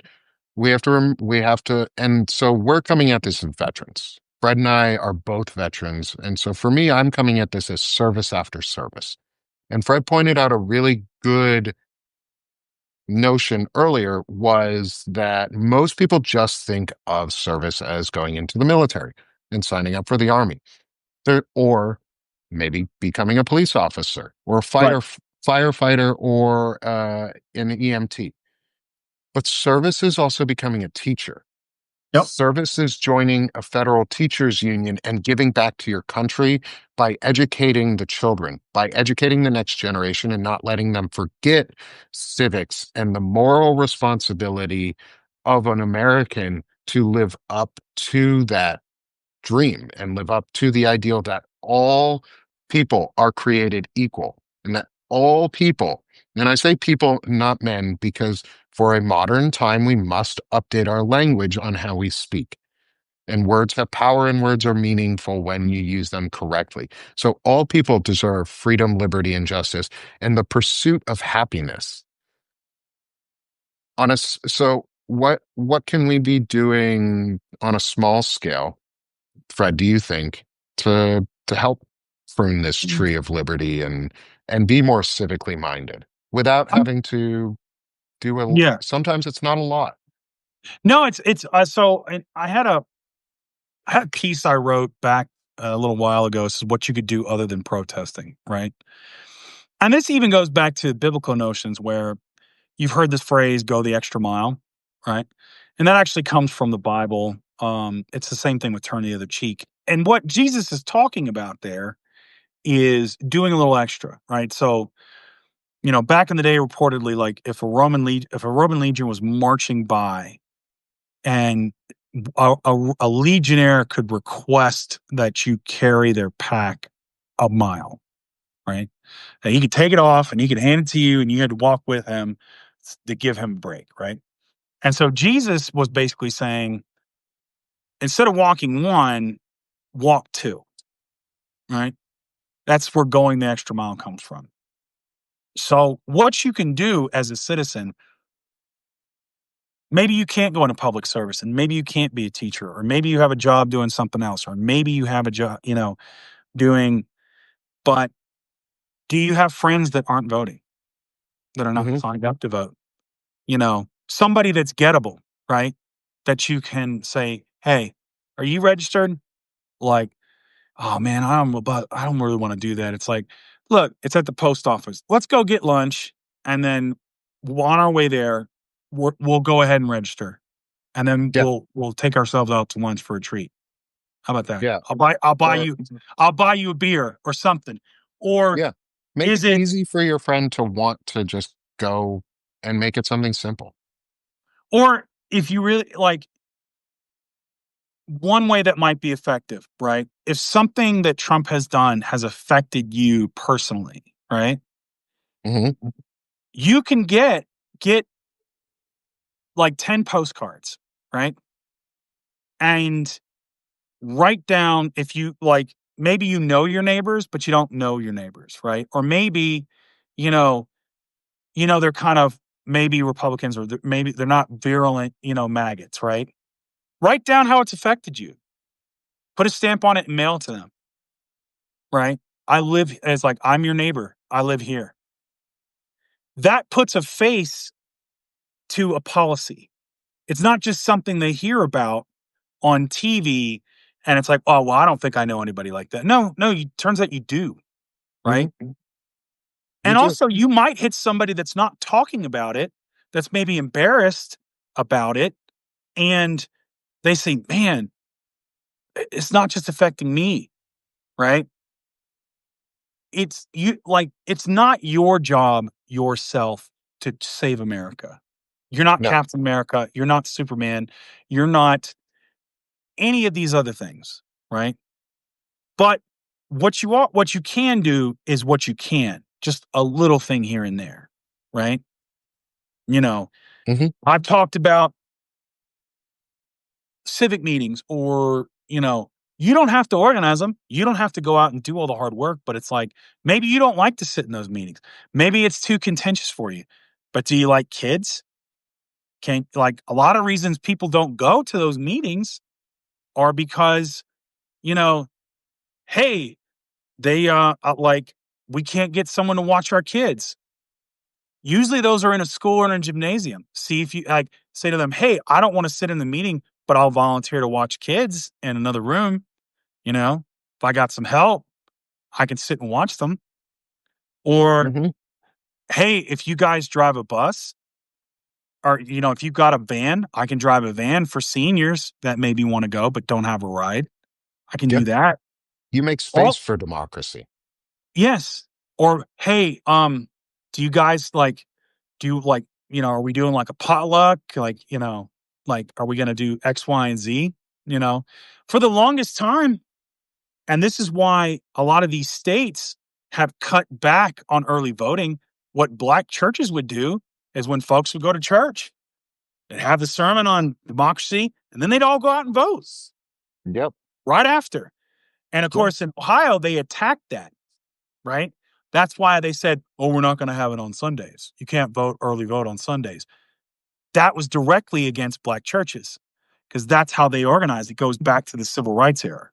we have to, and so we're coming at this as veterans. Fred and I are both veterans. And so for me, I'm coming at this as service after service. And Fred pointed out a really good notion earlier was that most people just think of service as going into the military and signing up for the army, or maybe becoming a police officer or a Right. firefighter or an EMT. But service is also becoming a teacher. Yep. Service is joining a federal teachers union and giving back to your country by educating the children, by educating the next generation and not letting them forget civics and the moral responsibility of an American to live up to that dream and live up to the ideal that all people are created equal and that all people, and I say people, not men, because for a modern time, we must update our language on how we speak. And words have power and words are meaningful when you use them correctly. So all people deserve freedom, liberty, and justice and the pursuit of happiness. So what can we be doing on a small scale, Fred, do you think, to help prune this tree of liberty and be more civically minded without Um, having to do yeah. sometimes it's not a lot. No, it's so I had a piece I wrote back a little while ago. This is what you could do other than protesting, right? And this even goes back to biblical notions where you've heard this phrase, go the extra mile, right? And that actually comes from the Bible. It's the same thing with turn the other cheek. And what Jesus is talking about there is doing a little extra, right? So, back in the day, reportedly, like if a Roman legion was marching by and a legionnaire could request that you carry their pack a mile, right? And he could take it off and he could hand it to you, and you had to walk with him to give him a break, right? And so Jesus was basically saying, instead of walking one, walk two, right? That's where going the extra mile comes from. So, what you can do as a citizen, maybe you can't go into public service and maybe you can't be a teacher, or maybe you have a job doing something else, or maybe you have a job, doing, but do you have friends that aren't voting, that are not Hmm. signed up to vote? Somebody that's gettable, right? That you can say, hey, are you registered? Like, oh man, I don't really want to do that. It's like, look, it's at the post office. Let's go get lunch, and then on our way there, we'll go ahead and register, and then Yeah, we'll take ourselves out to lunch for a treat. How about that? yeah. I'll buy Or you I'll buy you a beer or something. Or yeah, make is it it easy for your friend to want to just go and make it something simple. or if you really like, one way that might be effective, right? If something that Trump has done has affected you personally, right? Hmm. You can get like 10 postcards, right? And write down, if you like, maybe your neighbors, but you don't know your neighbors, right? Or maybe, you know, they're kind of maybe Republicans, or maybe they're not virulent, maggots, right? Write down how it's affected you. Put a stamp on it and mail it to them, right? I live as like, I'm your neighbor. I live here. That puts a face to a policy. It's not just something they hear about on TV, and it's like, oh, well, I don't think I know anybody like that. No, no, turns out you do, right? Hmm. You And do. also, you might hit somebody that's not talking about it, that's maybe embarrassed about it, and they say, man, it's not just affecting me, right? It's not your job yourself to save America. You're not No. Captain America, you're not Superman, you're not any of these other things, right? But what you can do is what you can. Just a little thing here and there, right? You know, Hmm. I've talked about civic meetings, or, you don't have to organize them. You don't have to go out and do all the hard work, but it's like, maybe you don't like to sit in those meetings. Maybe it's too contentious for you. But do you like kids? Can Like, a lot of reasons people don't go to those meetings are because, you know, hey, they like we can't get someone to watch our kids. Usually those are in a school or in a gymnasium. See if you like say to them, "Hey, I don't want to sit in the meeting, but I'll volunteer to watch kids in another room, you know? If I got some help, I can sit and watch them." Or, Hmm. "Hey, if you guys drive a bus or if you've got a van, I can drive a van for seniors that maybe want to go but don't have a ride. I can Yeah. do that." You make space All for democracy. yes. Or, "Hey, do you guys are we doing like a potluck? Like, are we gonna do X, Y, and Z?" You know? For the longest time, and this is why a lot of these states have cut back on early voting, what black churches would do is when folks would go to church, they'd have the sermon on democracy, and then they'd all go out and vote Yep. right after. And of Yeah. course, in Ohio, they attacked that, right? That's why they said, "Oh, we're not gonna have it on Sundays. You can't early vote on Sundays." That was directly against black churches because that's how they organized. It goes back to the civil rights era,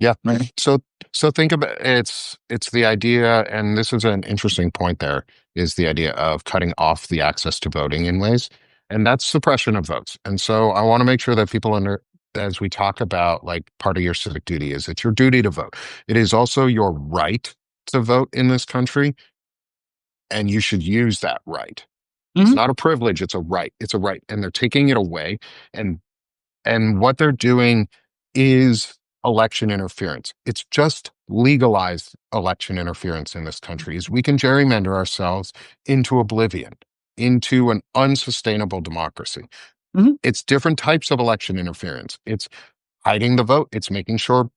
Yeah. right? So think about it's the idea, and this is an interesting point there, is the idea of cutting off the access to voting in ways, and that's suppression of votes. And so I want to make sure that people under as we talk about like part of your civic duty is it's your duty to vote. It is also your right to vote in this country, and you should use that right. It's Mhm, not a privilege, it's a right. It's a right. And they're taking it away. And what they're doing is election interference. It's just legalized election interference in this country. Is we can gerrymander ourselves into oblivion, into an unsustainable democracy. mhm, It's different types of election interference. It's hiding the vote. It's making sure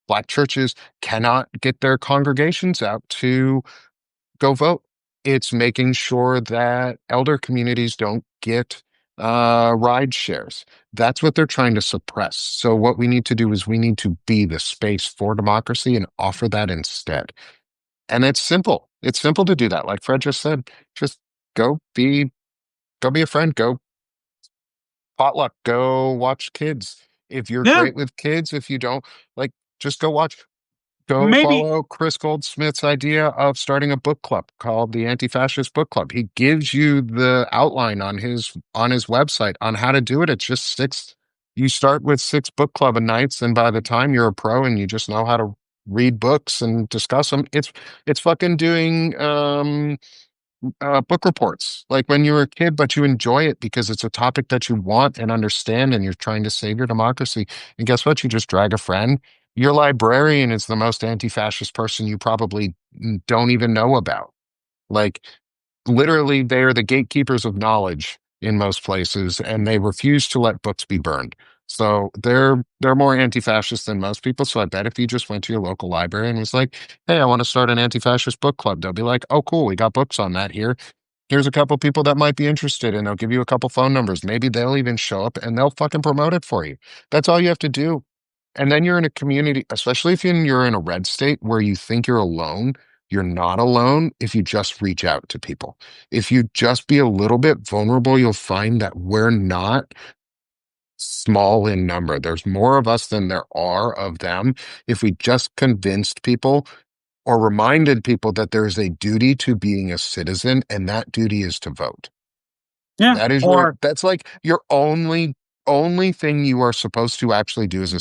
black churches cannot get their congregations out to go vote. It's making sure that elder communities don't get ride shares. That's what they're trying to suppress. So what we need to do is we need to be the space for democracy and offer that instead. And it's simple. It's simple to do that. Like Fred just said, just go be go be a friend, go potluck, go watch kids. If you're yeah, great with kids, if you don't, like just go watch. Go maybe follow Chris Goldsmith's idea of starting a book club called the Anti-Fascist Book Club. He gives you the outline on his website on how to do it. It's just six. You start with six book club nights, and by the time you're a pro and you just know how to read books and discuss them, it's fucking doing book reports like when you were a kid, but you enjoy it because it's a topic that you want and understand, and you're trying to save your democracy. And guess what? You just drag a friend. Your librarian is the most anti-fascist person you probably don't even know about. Like literally, they are the gatekeepers of knowledge in most places, and they refuse to let books be burned. So they're more anti-fascist than most people. So I bet if you just went to your local library and was like, "Hey, I want to start an anti-fascist book club," they'll be like, "Oh, cool, we got books on that here. Here's a couple people that might be interested," and they'll give you a couple phone numbers. Maybe they'll even show up and they'll fucking promote it for you. That's all you have to do. And then you're in a community, especially if you're in a red state where you think you're alone. You're not alone if you just reach out to people. If you just be a little bit vulnerable, you'll find that we're not small in number. There's more of us than there are of them. If we just convinced people or reminded people that there is a duty to being a citizen, and that duty is to vote. yeah, That's like your only thing you are supposed to actually do as a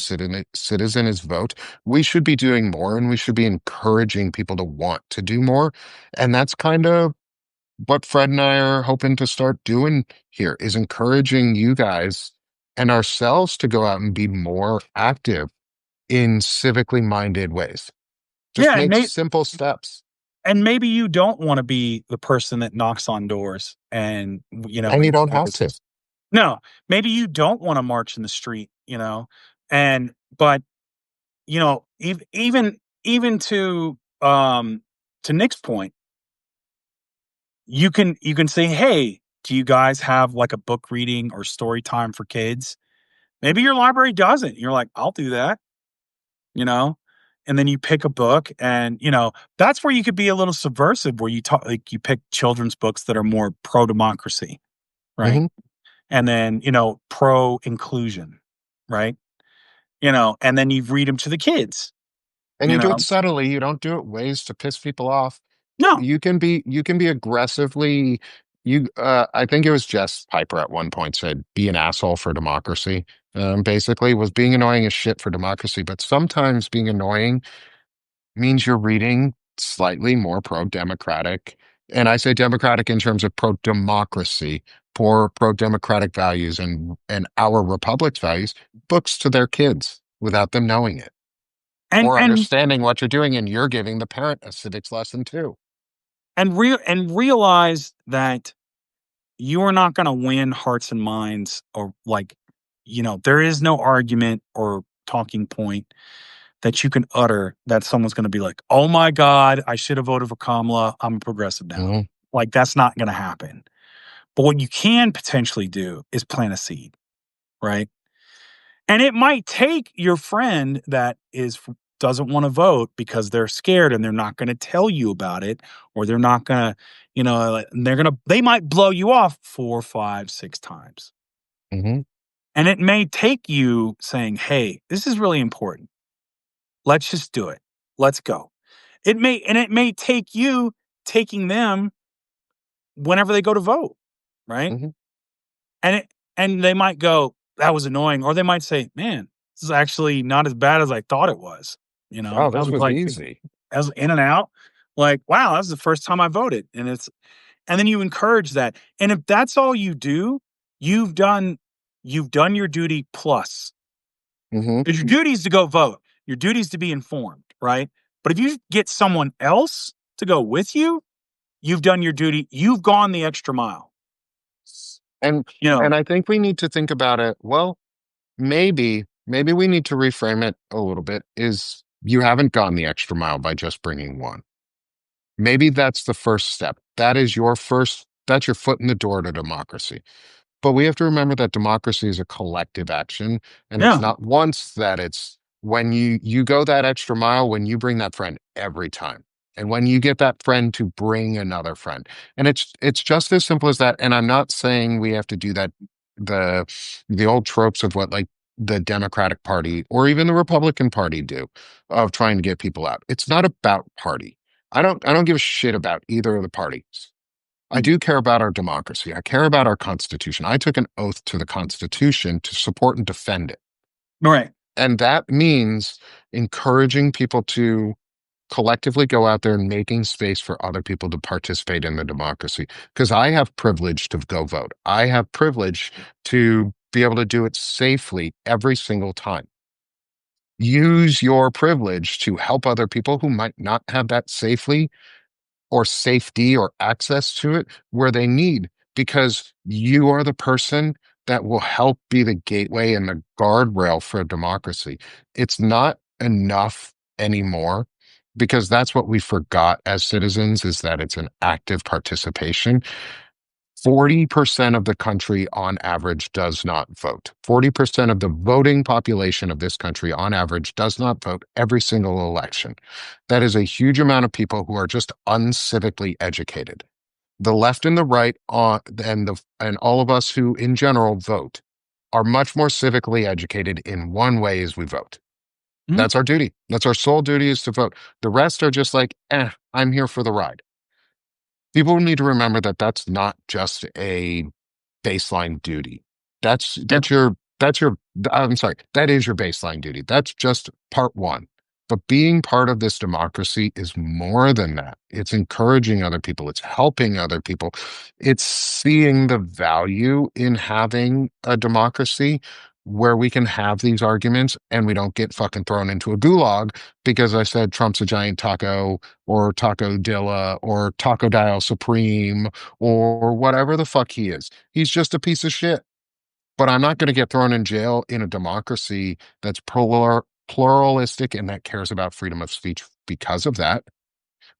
citizen is vote. We should be doing more, and we should be encouraging people to want to do more. And that's kind of what Fred and I are hoping to start doing here, is encouraging you guys and ourselves to go out and be more active in civically minded ways. Just yeah, make simple steps. and maybe you don't want to be the person that knocks on doors and And you and don't have to. no, maybe you don't want to march in the street, and but even to Nick's point, you can say, "Hey, do you guys have like a book reading or story time for kids?" Maybe your library doesn't. You're like, "I'll do that," you know? And then you pick a book and, that's where you could be a little subversive where you talk like you pick children's books that are more pro democracy, right? Hmm. And then, pro inclusion, right? And then you read them to the kids. And you you do it know? subtly. You don't do it ways to piss people off. No. You can be aggressively you I think it was Jess Piper at one point said be an asshole for democracy. Basically was being annoying as shit for democracy, but sometimes being annoying means you're reading slightly more pro-democratic. And I say democratic in terms of pro-democracy, for pro-democratic values and our republic's values, books to their kids without them knowing it And or and understanding what you're doing, and you're giving the parent a civics lesson too. and realize that you are not going to win hearts and minds, or like, there is no argument or talking point that you can utter that someone's going to be like, oh my God, I should have voted for Kamala. I'm a progressive now. Hmm. Like, that's not going to happen. But what you can potentially do is plant a seed, right? And it might take your friend that doesn't want to vote because they're scared and they're not going to tell you about it, or they're not going to, like, they might blow you off 4, 5, 6 times. Hmm. And it may take you saying, "Hey, this is really important. Let's just do it. Let's go." It may take you taking them whenever they go to vote, right? Hmm. And they might go, "That was annoying," or they might say, "Man, this is actually not as bad as I thought it was." Oh, I this was was like, easy. I was in and out. Like, wow, that's the first time I voted, and then you encourage that. And if that's all you do, you've done you've done your duty plus. Hmm. 'Cause your duty is to go vote. Your duty is to be informed, right? But if you get someone else to go with you, you've done your duty. You've gone the extra mile. And You know, and I think we need to think about it. Well, maybe we need to reframe it a little bit. Is you haven't gone the extra mile by just bringing one. Maybe that's the first step. That's your foot in the door to democracy. But we have to remember that democracy is a collective action, and it's yeah, not once that it's when you go that extra mile when you bring that friend every time. And when you get that friend to bring another friend. And it's just as simple as that. And I'm not saying we have to do that the the old tropes of what like the Democratic Party or even the Republican Party do of trying to get people out. It's not about party. I don't give a shit about either of the parties. I do care about our democracy. I care about our Constitution. I took an oath to the Constitution to support and defend it. right. And that means encouraging people to collectively go out there and making space for other people to participate in the democracy. Because I have privilege to go vote. I have privilege to be able to do it safely every single time. Use your privilege to help other people who might not have that safely or safety or access to it where they need, because you are the person that will help be the gateway and the guardrail for democracy. It's not enough anymore because that's what we forgot as citizens is that it's an active participation. 40% of the country on average does not vote. 40% of the voting population of this country on average does not vote every single election. That is a huge amount of people who are just uncivically educated. The left and the right and all of us who in general vote are much more civically educated in one way is we vote. Mhm. That's our duty. That's our sole duty is to vote. The rest are just like, I'm here for the ride. People need to remember that that's not just a baseline duty. That's Yeah, that's your that's your I'm sorry, that is your baseline duty. That's just part one. But being part of this democracy is more than that. It's encouraging other people, it's helping other people. It's seeing the value in having a democracy where we can have these arguments and we don't get fucking thrown into a gulag because I said Trump's a giant taco or Taco Dilla or Taco Dial Supreme or whatever the fuck he is. He's just a piece of shit. But I'm not going to get thrown in jail in a democracy that's pluralistic and that cares about freedom of speech because of that.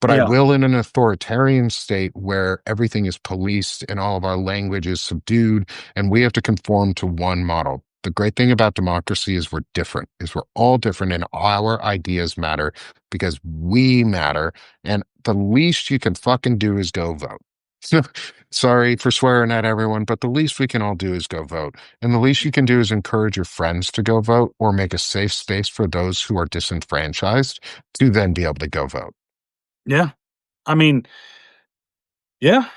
But I yeah, will in an authoritarian state where everything is policed and all of our language is subdued and we have to conform to one model. The great thing about democracy is we're different, is we're all different and our ideas matter because we matter. And the least you can fucking do is go vote. Sorry for swearing at everyone, but the least we can all do is go vote. And the least you can do is encourage your friends to go vote or make a safe space for those who are disenfranchised to then be able to go vote. Yeah. I mean, yeah.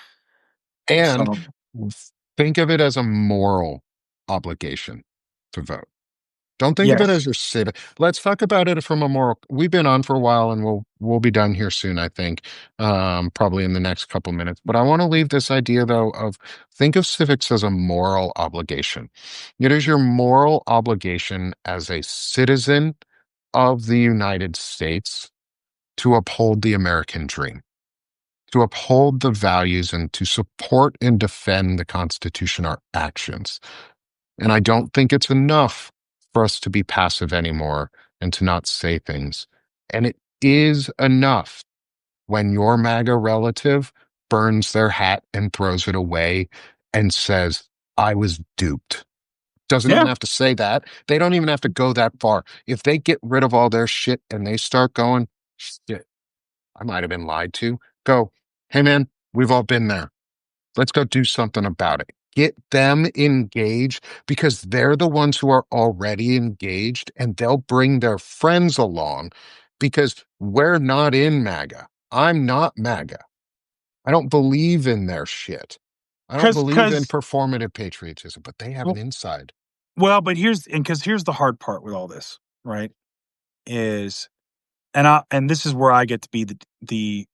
And So, think of it as a moral obligation to vote. Don't think of it as yes. your civic. Let's talk about it from a moral. We've been on for a while, and we'll be done here soon. I think, probably in the next couple minutes. But I want to leave this idea though of think of civics as a moral obligation. It is your moral obligation as a citizen of the United States to uphold the American dream, to uphold the values, and to support and defend the Constitution. Our actions. And I don't think it's enough for us to be passive anymore and to not say things. And it is enough when your MAGA relative burns their hat and throws it away and says, I was duped. Doesn't even Yeah. have to say that. They don't even have to go that far. If they get rid of all their shit and they start going, shit, I might have been lied to, go, hey man, we've all been there. Let's go do something about it. Get them engaged because they're the ones who are already engaged and they'll bring their friends along because we're not in MAGA. I'm not MAGA. I don't believe in their shit. I don't believe in Because performative patriotism, but they have an inside. well, but here's the hard part with all this, right? Is and this is where I get to be the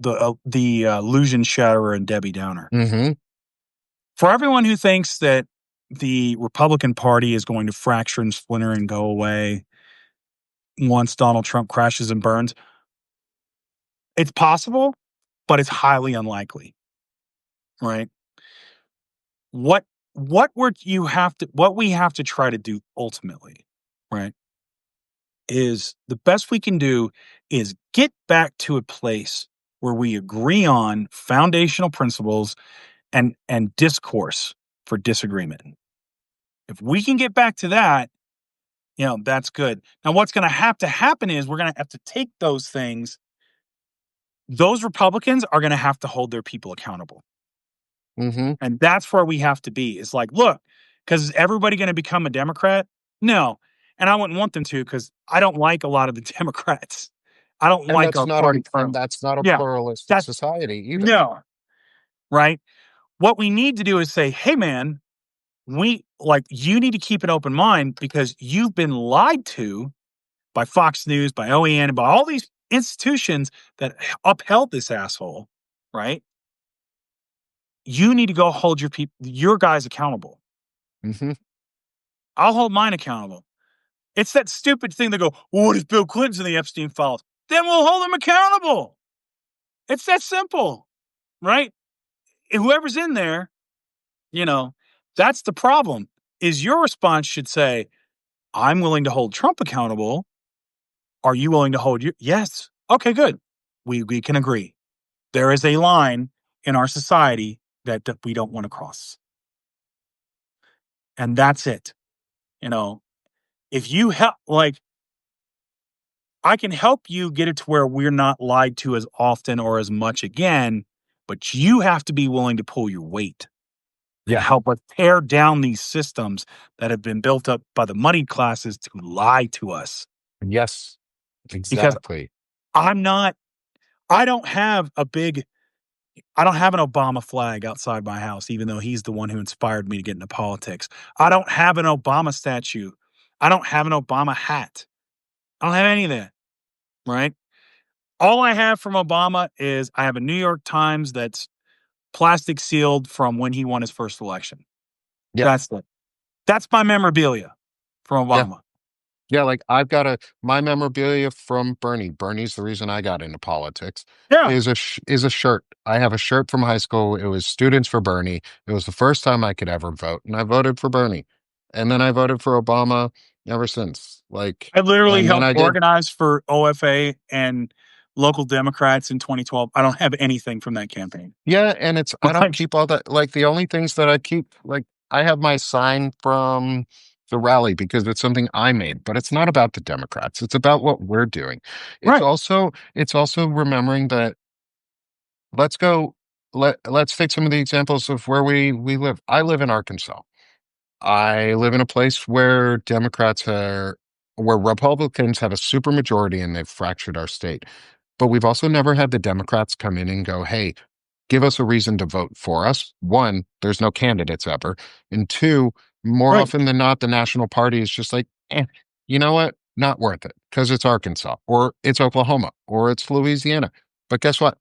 illusion shatterer and Debbie Downer. Hmm. For everyone who thinks that the Republican Party is going to fracture and splinter and go away once Donald Trump crashes and burns, it's possible, but it's highly unlikely, right? What what we have to try to do ultimately, right, is the best we can do is get back to a place where we agree on foundational principles and discourse for disagreement. If we can get back to that, that's good. Now, what's going to happen is we're going to have to take those things. Those Republicans are going to have to hold their people accountable. Hmm. And that's where we have to be. It's like, look, because is everybody going to become a Democrat? No. And I wouldn't want them to because I don't like a lot of the Democrats. I don't And like our party currently. that's not a Yeah. pluralistic That's society either. no, right? What we need to do is say, hey, man, you need to keep an open mind because you've been lied to by Fox News, by OAN, and by all these institutions that upheld this asshole, right? You need to go hold your guys accountable. Hmm. I'll hold mine accountable. It's that stupid thing that go, well, what if Bill Clinton's in the Epstein files? Then we'll hold him accountable. It's that simple, right? Whoever's in there, you know, that's the problem. Is your response should say, I'm willing to hold Trump accountable. Are you willing to hold you? Yes. Okay, good. We can agree. There is a line in our society that we don't want to cross. And that's it. You know, if you help, like, I can help you get it to where we're not lied to as often or as much again, but you have to be willing to pull your weight and Yeah. help us tear down these systems that have been built up by the money classes to lie to us. Yes. Because Exactly. I'm not, I don't have a big, I don't have an Obama flag outside my house, even though he's the one who inspired me to get into politics. I don't have an Obama statue. I don't have an Obama hat. I don't have any of that, right? All I have from Obama is I have a New York Times that's plastic sealed from when he won his first election. Yeah. That's it. That's my memorabilia from Yeah. Obama. Yeah, like my memorabilia from Bernie. Bernie's the reason I got into politics. Yeah, Is a shirt. I have a shirt from high school. It was Students for Bernie. It was the first time I could ever vote, and I voted for Bernie. And then I voted for Obama ever since. Like, I literally and then helped I did. organize for OFA and local Democrats in 2012. I don't have anything from that campaign. Yeah, and it's I don't Like, keep all that. Like the only things that I keep, like I have my sign from the rally because it's something I made, but it's not about the Democrats. It's about what we're doing. right. It's also remembering that let's go. let's take some of the examples of where we live. I live in Arkansas. I live in a place where Republicans have a supermajority and they've fractured our state. But we've also never had the Democrats come in and go, hey, give us a reason to vote for us. One, there's no candidates ever. And two, more Right. often than not, the national party is just like, you know what? Not worth it because it's Arkansas or it's Oklahoma or it's Louisiana. But guess what?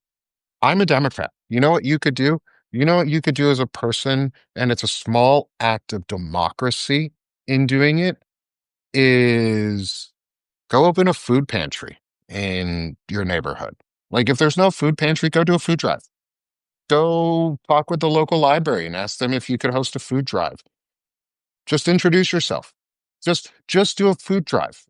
I'm a Democrat. You know what you could do? You know what you could do as a person, and it's a small act of democracy in doing it, is go open a food pantry in your neighborhood. Like if there's no food pantry, go do a food drive. Go talk with the local library and ask them if you could host a food drive. Just introduce yourself. Just do a food drive.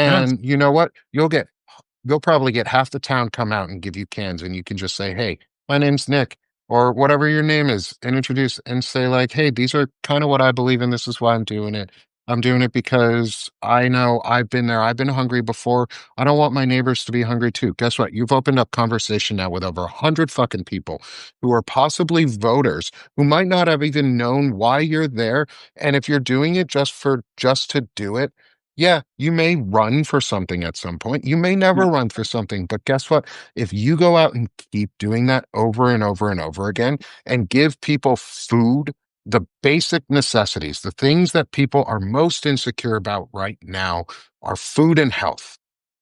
Yes. And you know what? You'll probably get half the town come out and give you cans, and you can just say, "Hey, my name's Nick," or whatever your name is, and introduce and say like, "Hey, these are kind of what I believe in. This is why I'm doing it. I'm doing it because I know I've been there. I've been hungry before. I don't want my neighbors to be hungry too." Guess what? You've opened up conversation now with over 100 fucking people who are possibly voters who might not have even known why you're there. And if you're doing it just to do it, yeah, you may run for something at some point. You may Yeah. never run for something, but guess what? If you go out and keep doing that over and over and over again and give people food, the basic necessities, the things that people are most insecure about right now are food and health.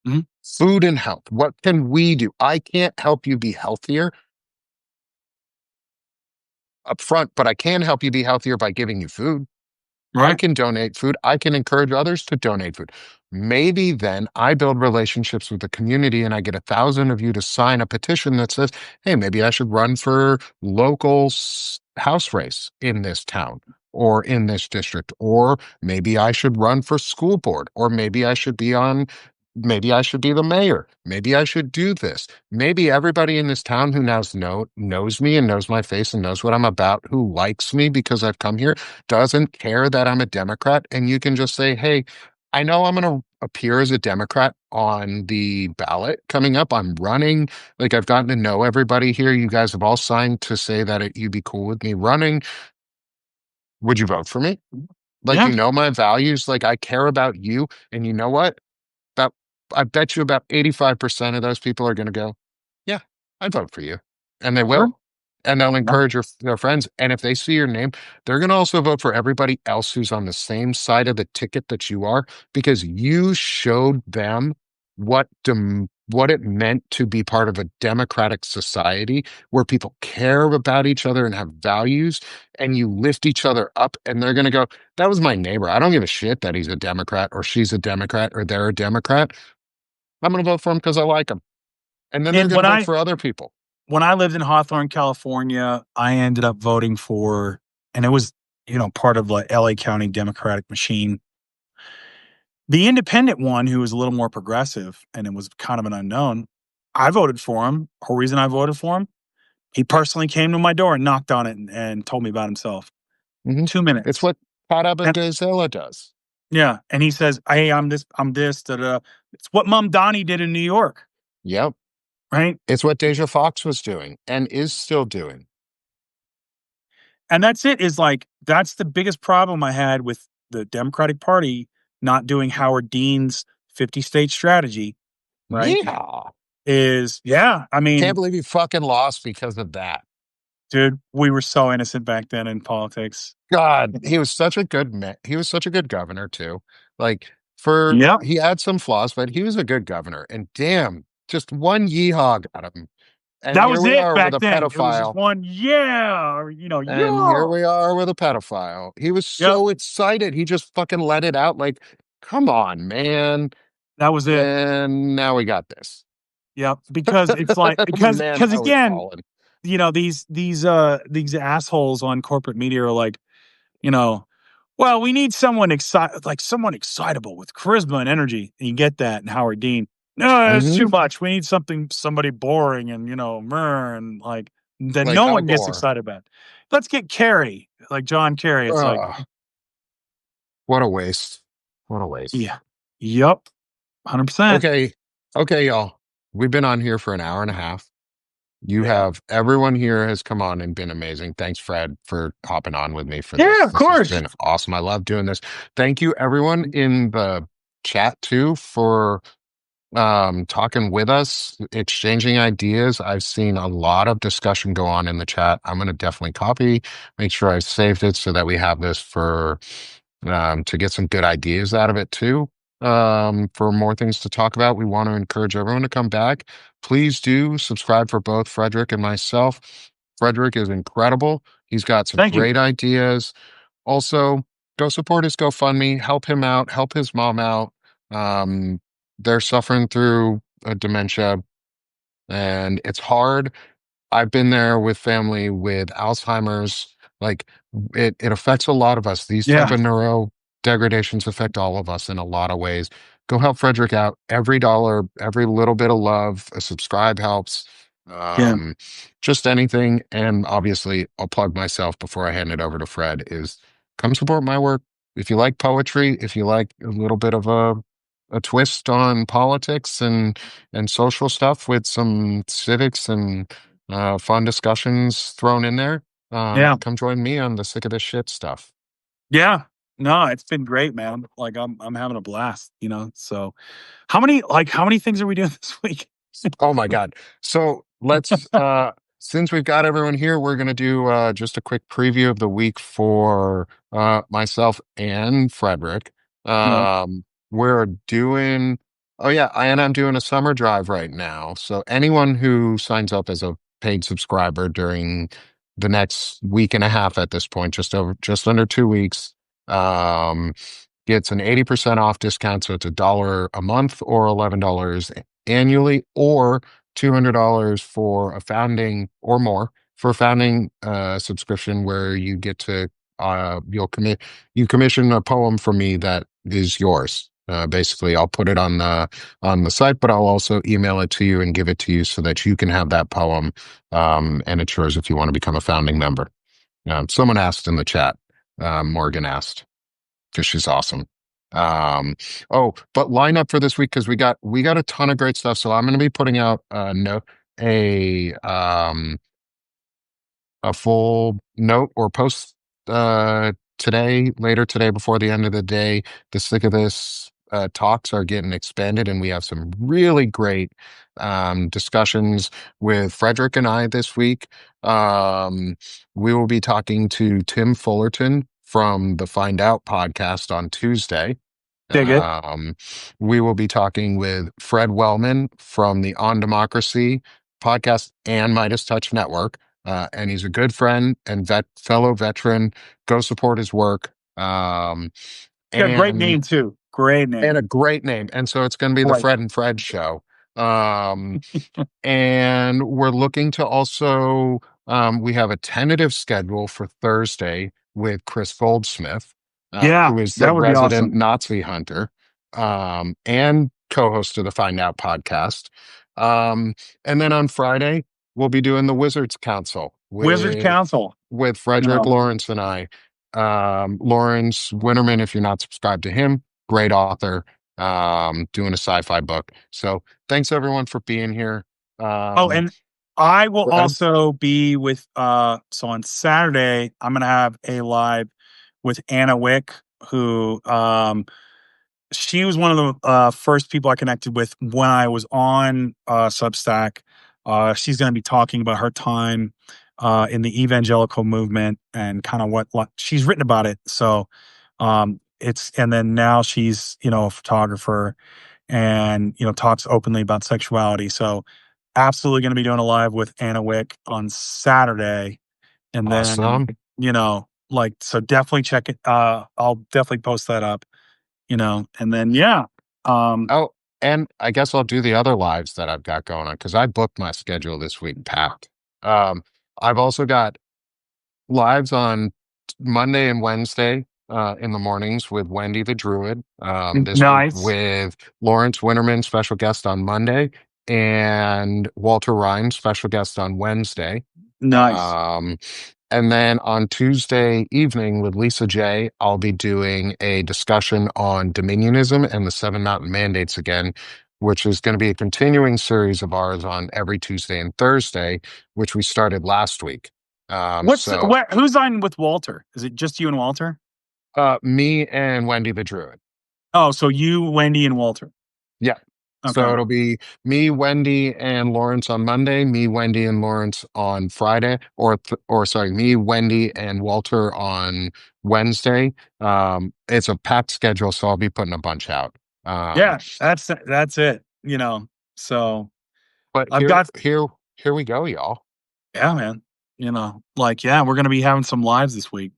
Mhm. Food and health. What can we do? I can't help you be healthier up front, but I can help you be healthier by giving you food. I Right. can donate food. I can encourage others to donate food. Maybe then I build relationships with the community and I get 1,000 of you to sign a petition that says, hey, maybe I should run for local house race in this town or in this district, or maybe I should run for school board, or maybe I should be the mayor. Maybe I should do this. Maybe everybody in this town who knows me and knows my face and knows what I'm about, who likes me because I've come here, doesn't care that I'm a Democrat. And you can just say, hey, I know I'm going to appear as a Democrat on the ballot coming up. I'm running. Like I've gotten to know everybody here. You guys have all signed to say that you'd be cool with me running. Would you vote for me? Like, Yeah. you know, my values, like I care about you. And you know what? About, I bet you about 85% of those people are going to go, yeah, I'd vote for you. And they Sure. will. And they'll Yeah. encourage their friends. And if they see your name, they're going to also vote for everybody else who's on the same side of the ticket that you are, because you showed them what it meant to be part of a democratic society where people care about each other and have values, and you lift each other up. And they're going to go, that was my neighbor. I don't give a shit that he's a Democrat or she's a Democrat or they're a Democrat. I'm going to vote for him because I like him. And then they're And going to vote for other people. when I lived in Hawthorne, California, I ended up voting for, and it was, part of the LA County Democratic machine. The independent one, who was a little more progressive and it was kind of an unknown, I voted for him. Whole reason I voted for him, he personally came to my door and knocked on it and told me about himself. Hmm. It's 2 minutes. what Pat And Abadazilla does. yeah. And he says, hey, I'm this, da, da. It's what Mom Donnie did in New York, Yep. right? It's what Deja Fox was doing and is still doing. And that's it, is like, that's the biggest problem I had with the Democratic Party not doing Howard Dean's 50 state strategy, right? Yeah. Is, yeah, I Can't mean, believe he fucking lost because of that. dude, we were so innocent back then in politics. God, he was such a good man. He was such a good governor too. Like Yep. he had some flaws, but he was a good governor. And damn, just one yeehaw got him. And That here was we it are with back a then. It was just pedophile. one, yeah, or, And here yeah. we are with a pedophile. He was Yep. so excited. He just fucking let it out. Like, come on, man. That was it. And now we got this. Yep. Because it's like, because Man, because how we've again, fallen. these assholes on corporate media are like, you know, well, we need someone someone excitable with charisma and energy. And you get that in Howard Dean. No, it's Hmm. too much. We need somebody boring and meh, and like that Like no Al one gets Gore. excited about. Let's get Kerry, like John Kerry. It's like, Ugh, what a waste. What a waste. yeah, yep, 100%. Okay. Okay, y'all. We've been on here for an hour and a half. You Yeah. have everyone here has come on and been amazing. Thanks, Fred, for hopping on with me for Yeah, this. of This has course. been awesome. I love doing this. Thank you, everyone in the chat too, for talking with us, exchanging ideas. I've seen a lot of discussion go on in the chat. I'm going to definitely copy, make sure I saved it so that we have this for to get some good ideas out of it too. For more things to talk about, we want to encourage everyone to come back. Please do subscribe for both Frederick and myself. Frederick is incredible. He's got some Thank you. great ideas. Also, go support his GoFundMe, help him out, help his mom out. Um, they're suffering through a dementia and it's hard. I've been there with family with Alzheimer's. Like it affects a lot of us. These type Yeah. of neuro degradations affect all of us in a lot of ways. Go help Frederick out. Every dollar, every little bit of love, a subscribe helps. Yeah. Um, just anything. And obviously, I'll plug myself before I hand it over to Fred is come support my work. If you like poetry, if you like a little bit of a twist on politics and social stuff with some civics and fun discussions thrown in there. Yeah. Come join me on the sick of this shit stuff. Yeah. No, it's been great, man. Like I'm having a blast, you know. So how many things are we doing this week? Oh my God. So let's since we've got everyone here, we're gonna do just a quick preview of the week for myself and Frederick. Yeah. We're doing oh yeah, and I'm doing a summer drive right now. So anyone who signs up as a paid subscriber during the next week and a half at this point, just under 2 weeks, um, gets an 80% off discount. So it's $1 a month or $11 annually, or $200 for a founding or more for a founding subscription where you get to you commission a poem for me that is yours. Basically, I'll put it on the site, but I'll also email it to you and give it to you so that you can have that poem, and it's yours if you want to become a founding member. Someone asked in the chat. Morgan asked because she's awesome. Um, oh, but line up for this week because we got a ton of great stuff. So I'm going to be putting out a a full note or post later today before the end of the day. The Sick of This talks are getting expanded, and we have some really great discussions with Frederick and I this week. Um, we will be talking to Tim Fullerton from the Find Out podcast on Tuesday. Dig it. Um, we will be talking with Fred Wellman from the On Democracy podcast and Midas Touch Network. And he's a good friend and fellow veteran. Go support his work. Got a great And name too. Great and name. a great name. And so it's going to be the Right. Fred and Fred show. Um, and we're looking to also, we have a tentative schedule for Thursday with Chris Goldsmith, Yeah, who is the that would be resident awesome. Nazi hunter, and co-host of the Find Out podcast. And then on Friday, we'll be doing the Wizards Council Wizard Council. with Frederick No. Lawrence and I. Lawrence Winterman, if you're not subscribed to him, great author, doing a sci-fi book. So thanks everyone for being here. Oh, and I will Go ahead. also be with so on Saturday I'm gonna have a live with Anna Wick, who she was one of the first people I connected with when I was on Substack. She's going to be talking about her time in the evangelical movement and kind of what she's written about it. So it's and then now she's a photographer and talks openly about sexuality. So absolutely going to be doing a live with Anna Wick on Saturday, and then Awesome. so definitely check it. I'll definitely post that up, and then yeah. um Oh, and I guess I'll do the other lives that I've got going on because I booked my schedule this week packed. Um, I've also got lives on Monday and Wednesday in the mornings with Wendy the Druid. This week Nice. with Lawrence Winterman, special guest on Monday, and Walter Ryan, special guest on Wednesday. Nice. Um, and then on Tuesday evening with Lisa J, I'll be doing a discussion on dominionism and the Seven Mountain Mandates again which is going to be a continuing series of ours on every Tuesday and Thursday, which we started last week. So Who's on with Walter? Is it just you and Walter? me and Wendy the Druid. Oh, so you, Wendy, and Walter. Yeah. So Okay. it'll be me, Wendy, and Lawrence on Monday, me, Wendy, and Lawrence on Friday, or sorry, me, Wendy, and Walter on Wednesday. It's a packed schedule, so I'll be putting a bunch out. Um, Yeah, that's it. You know. So but I've got here we go, y'all. yeah, man. You know, like yeah, we're gonna be having some lives this week.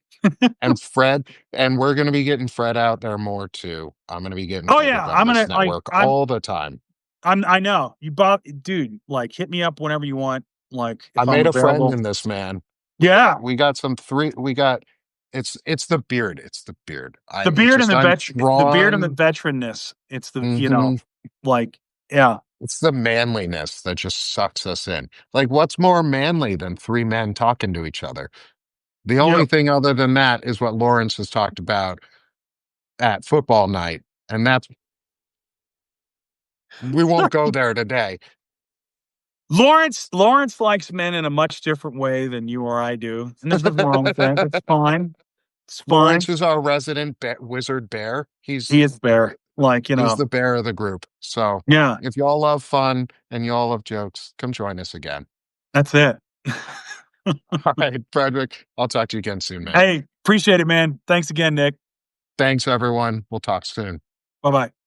And Fred, and we're gonna be getting Fred out there more too. I'm gonna be getting Oh Fred yeah, up on I'm this gonna like network all the time. I know you bought dude. Like hit me up whenever you want. Like I if I'm made a friend available. in this man. Yeah, We got some three. We got it's the beard. It's the beard. the It's beard and just the beard and the undrawn. veteranness. It's the Hmm. like yeah. It's the manliness that just sucks us in. Like, what's more manly than three men talking to each other? The only Yep. thing other than that is what Lawrence has talked about at football night, and that's we won't go there today. Lawrence likes men in a much different way than you or I do, and there's nothing wrong with that. It's fine. It's Lawrence fine. is our resident wizard bear. He is bear. Like, He's the bear of the group. So yeah, if y'all love fun and y'all love jokes, come join us again. that's it. All right, Frederick, I'll talk to you again soon, man. Hey, appreciate it, man. Thanks again, Nick. Thanks, everyone. We'll talk soon. Bye bye.